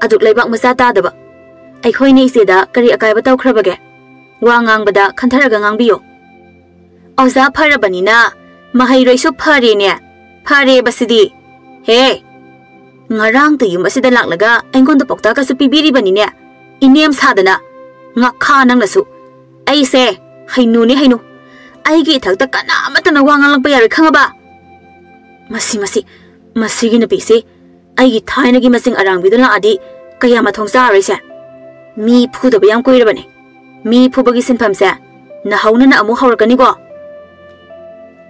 [SPEAKER 1] Aduk laibak masa tadaba. Ai khoi ni sida kari akai batau khrabage. Wangang bada khantharaga ngangbiyo. Oza pharabani na mahai roisu phare ne. Phare basidi. He. Ngarang tu yum asida laklaga engkon da pokta ka su pibiri bani ne. Inem sadana. Ngakha nang nasu. Ai se hainu ni hainu. Ai gi thakta kana amata na wangang lang pa yari khangaba. Masi gi na pisi. Ai gi thaina gi masing arang bidula adi kaya mathong sa raise. Mi phu da bayam koira bani. Mi phu bagi sinpham se na hauna na amu hawrakani go.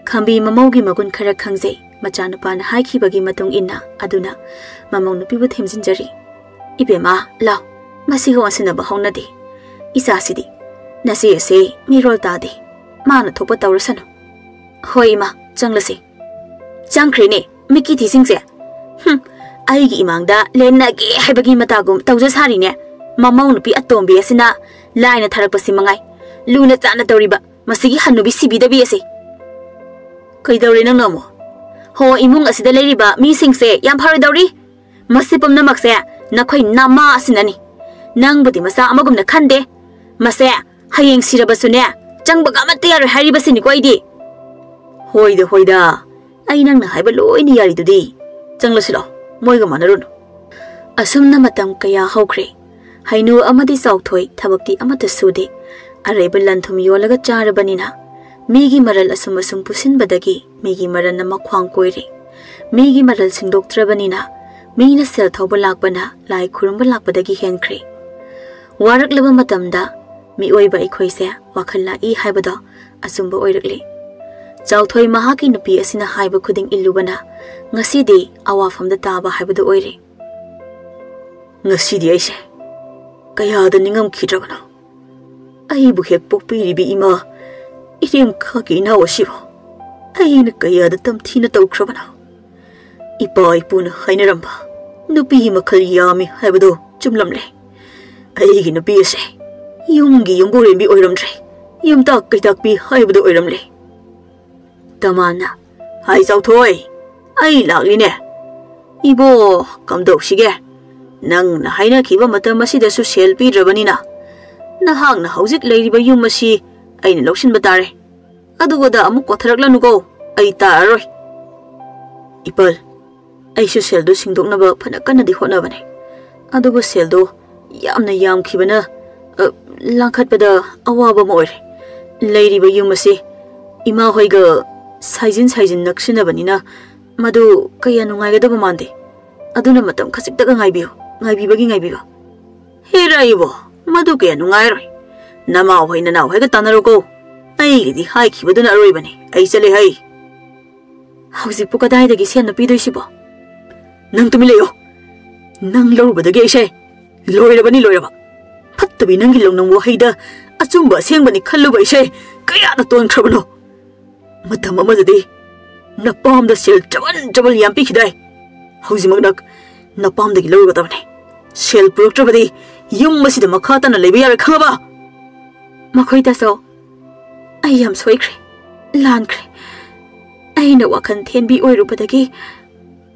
[SPEAKER 1] Khambi mamaugi magun khara khangje machanapa na haiki bagi matung inna aduna mamau nupi bu themjinjari. Ibema law masi ho asina ba hauna di. Isa sidi nasi ase mi rol ta di. Ma na thopa tawrasano. Hoi ma changlasi. Changkhre ne miki thi singse. Ai gi imangda lenna ge haibagi matagum tawja sari ne. Mamau nupi atombi asina laina tharak pasi mangai. Luna chana tawriba masigi hanubi sibida bi ase. Koi dawri nang nomo. Ho imung asida leiriba mi singse yam phari dawri. Masipum na makse na khoi nama asinani. Nang budi masa amagum na khande. Mase hayeng sirabasune changbaga amate yar haribasini ko idi. Hoida. Ai nang na haiba loi ni yari dudi. Changlasilo moiga manarun. Asumna matam kaya hawkre. Hainu amadi saukthoi thabakti amata sude. Araiba lanthum yolaga charabanina. Migi maral asum pusin badagi. Migi maral na makwang koire. Migi maral singdoktrabanina. Mina sel thawba lakbana lai khurumba lakbadagi henkre. Warak laba matamda mi oiba ikhoise wakhalla I haibada asumba oirakle. Chauthoi mahaki nupi asina haiba khuding illubana ngasidi awafamda taba haibada oire. Ngasidi aise kayada ningam khidrabana. Aibu hek pokpiribi ima irem khaki na wasibo. Aina kayada tamthina tawkhrabana. Ipa ipuna hainaramba nupi makhal yami haibado chumlamle. Aigi nupi ase yumgi yumborembi oiramdre. Yumtak kaitakpi haibado oiramle. Tamana hai chauthoi ai lakline. Ibo kamdokshige nang na haina khiba matam asida su selfie drabanina. Nahang na haujik leiriba yum asi aina loksin batare. Adugoda amuk kotharakla nugo ai taroi. Ipal ai su seldo singdoknaba phana kanadi honabane. Adugo seldo yamna yam khibana langkhatpada awaba moire. Leiriba yum asi ima hoiga saijin naksinabani madu kaya nungaigadaba mande. Aduna matam khasiptaga ngaibibagi. Heraibo madu kaya nungairoi. Nama hoina na hoiga tanaruko. Ai gidi hai khibaduna aroibani. Ai chale hai. Hauzik pu kadaidagi sen na pidoisibo. Nang tumileyo. Nang lorubadagi aise loiraba. Fattabi nangi longnang wahaida achumba sengbani khalluba aise kaya na tonkhrabano. Matam amadadi napamda sel jabal yampi khidai. Hauzimaknak napamdagi lorgadabane. Sel puroktrabadi yum masida makhata na lebe yar khangaba. Makhoita so ai yam soikre lankre. Aina wakhan thenbi oirubadagi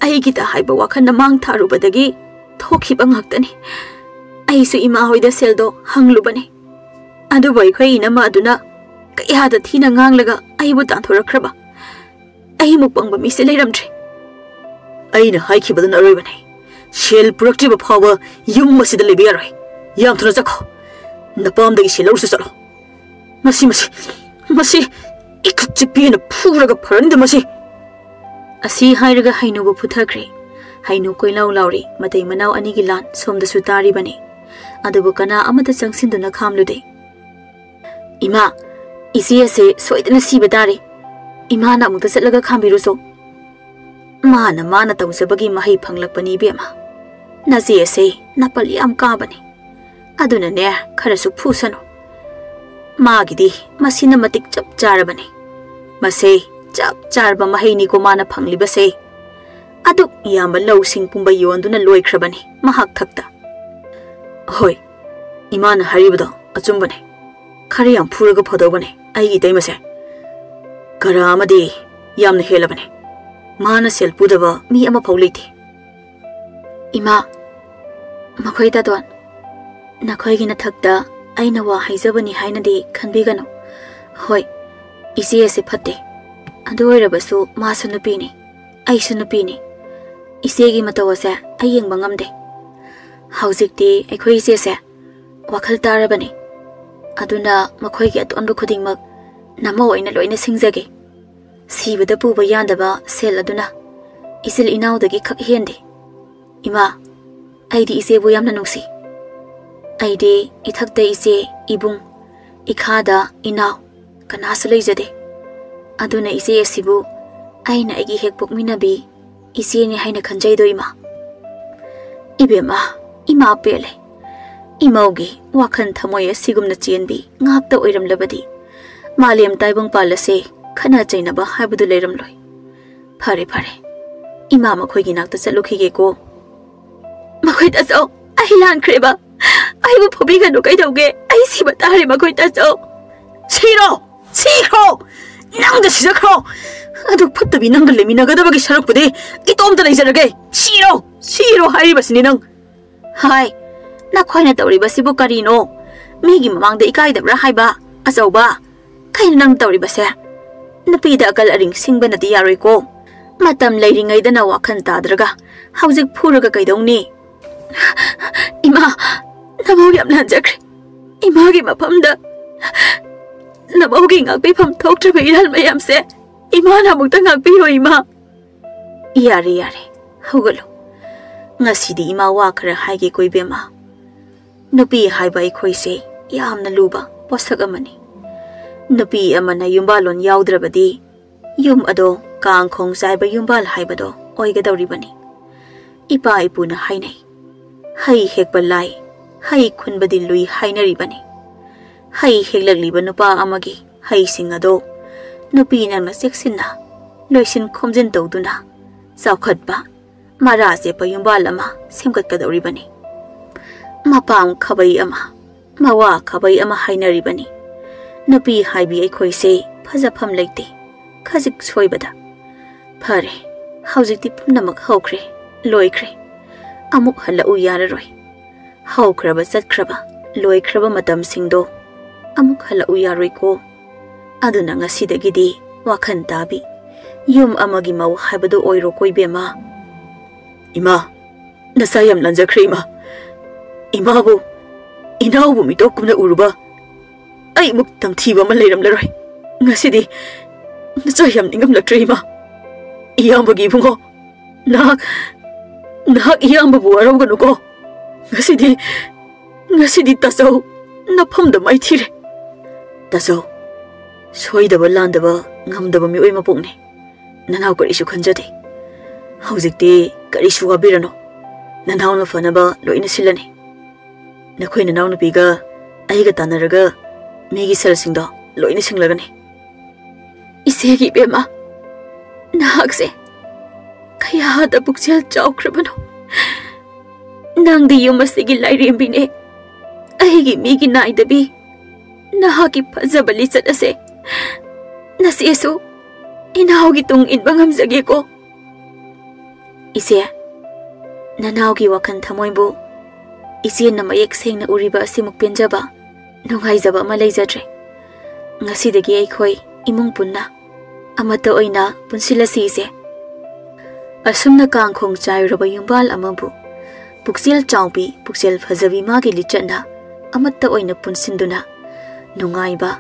[SPEAKER 1] ai gita haiba wakhan na mang tharubadagi thokhiba ngaktani. Ai su ima hoida seldo hanglubane. Adu bai khoi ina ma aduna kaya da thina nganglaga ai bu tanthorakraba. Ai mukbangba mi se leiramdre. Aina haikhibadan aroibane. Shel productive power yum masida lebiaroi. Yam thuna jakho. Napamdagi selausu chalo. Masi ikutchipi na phuraga pharanida masi. Asi hairaga hainubu phuthakre. Hainu koilau lauri matai manau anigi lan somda sutari bani. Adubu kana amata changsinduna khamlude. Ima isi ase soidana siba tare. Ima na amukta chatlaga khambiruso. Mana tawjabagi mahai phanglakpani bema. Nasi ase napal yam kabani. Aduna ne kharasu phusano. Magidi masina matik chap charabani. Masay chap charba mahai ni ko mana phanglibase. Aduk yamba lausing pumba yonduna loikrabani mahak thakta. Hoi imana haribado achumbane. Khari yam phuraga phodobane ai idai mase. Kara amadi yamna helabane. माना cell पुदबा मी अमा फाउ लेते इमा मखोई दादोन नखोई नथक्ता अइना वा हाइजबनी हाइनदि खनबिगनो होय इसे एसे फते अदु ओइरबसु मासु नुपीनी अइसु नुपीनी इसेगी मतवसे अयेंग मंगमदे हौजिकती अखोई इसेसे वखल तारबनी अदुना मखोईगी अतोनबु खुदिंगमक नमो ओइना लोइना सिंगजगे सिबदा पुबा यादबा सेल अदुना इसिल इनाउदगी खक हेंदे इमा आइदी इसेबु यामना नुंसी आइदे इथक्ता इसे इबुंग इखादा इनाउ कनासु लैजदे अदुना इसे एसिबु आइना आइगी हेक पोकमिनाबी इसेने हाइना खंजैदो इमा इबेमा इमा पेले इमाउगी वाखन थमोय सिगुमना चेनबी ngakta oiramlabadi malem taibong palase khana chainaba haibadu leiramloi phare phare ima makhoi gi nakta chalukhige ko makhoi ta so ai lan khreba ai bu phobi ga no kai dauge ai si batare makhoi ta so chiro nang da sija kho adu phattabi nang lemi nagadaba gi sarak pude itom ta leijarage chiro hai basni nang hai na khoina tawri basibu karino migi mamang da ikai dabra haiba achauba kaina nang tawri base napi da akal aring singba na di yaroi ko matam leiringai da na wakhan tadraga haujik phuraga kaidongni ima namau yam lan jakre ima gi mafam da namau gi ngak bi pham thok tra bai ral mayam se ima na muk ta ngak bi ro ima yare hugalo ngasi di ima wa khara haigi koi bema nupi haiba ikhoise yamna luba posagamani nupi amana yumbalon yaudravadi yum ado kangkhong saiba yumbal haibado oigadawribani ipa ipuna hainai hai hekbalai hai khunbadi lui hainaribani hai heklagliba nupa amagi hai singado nupi nangna seksinna loisin khomjin tawduna saukhatba marase pa yumbal ama semkat kadawribani mapam khabai ama mawa khabai ama hainaribani nupi haibi aikhoise phajafam leite khajik soibada phare haujikti pumnamak hokre loikre amuk hala u yararoi haukraba chatkraba loikraba matam singdo amuk hala u yaroi ko aduna ngasidagidi wakhan tabi yum amagi mau haibadu oiro koibema ima nasayam lanjakre ima bu inawu mitok kumna uruba ai muk tamthiba ma leiramlaroi ngasidi nasayam ningam laktre ima iyambagi bungo nak iyamba bu arau ganu ko ngasidi tasau nafam da mai thire tasau soidaba landaba ngamdaba mi oima pokne nanaw karisu khanjade haujikti karisu wabirano nanaw na fanaba loina silani nakhoi nanaw na piga aiga tanaraga megi selsingdo loina singlagani isegi bema nahakse kaya da bukjel chaukrabano nangdi yumasigi lairembine aigi migi naidabi nahaki phajabali chatase nasesu inawgi tung inbangam jage ko ise nanawgi wakhan thamoibu ise na mayek sengna uriba asimuk penjaba nungaijaba ma leijadre ngasidagi aikhoi imung punna amata oina punsilasi ise asumna kangkhong chairaba yumbal amabu puksel chawbi puksel phajabi magi lichana amatta oina punsinduna nungaiba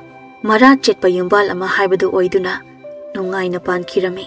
[SPEAKER 1] mara chetpa yumbal ama haibadu oiduna nungaina pankhirami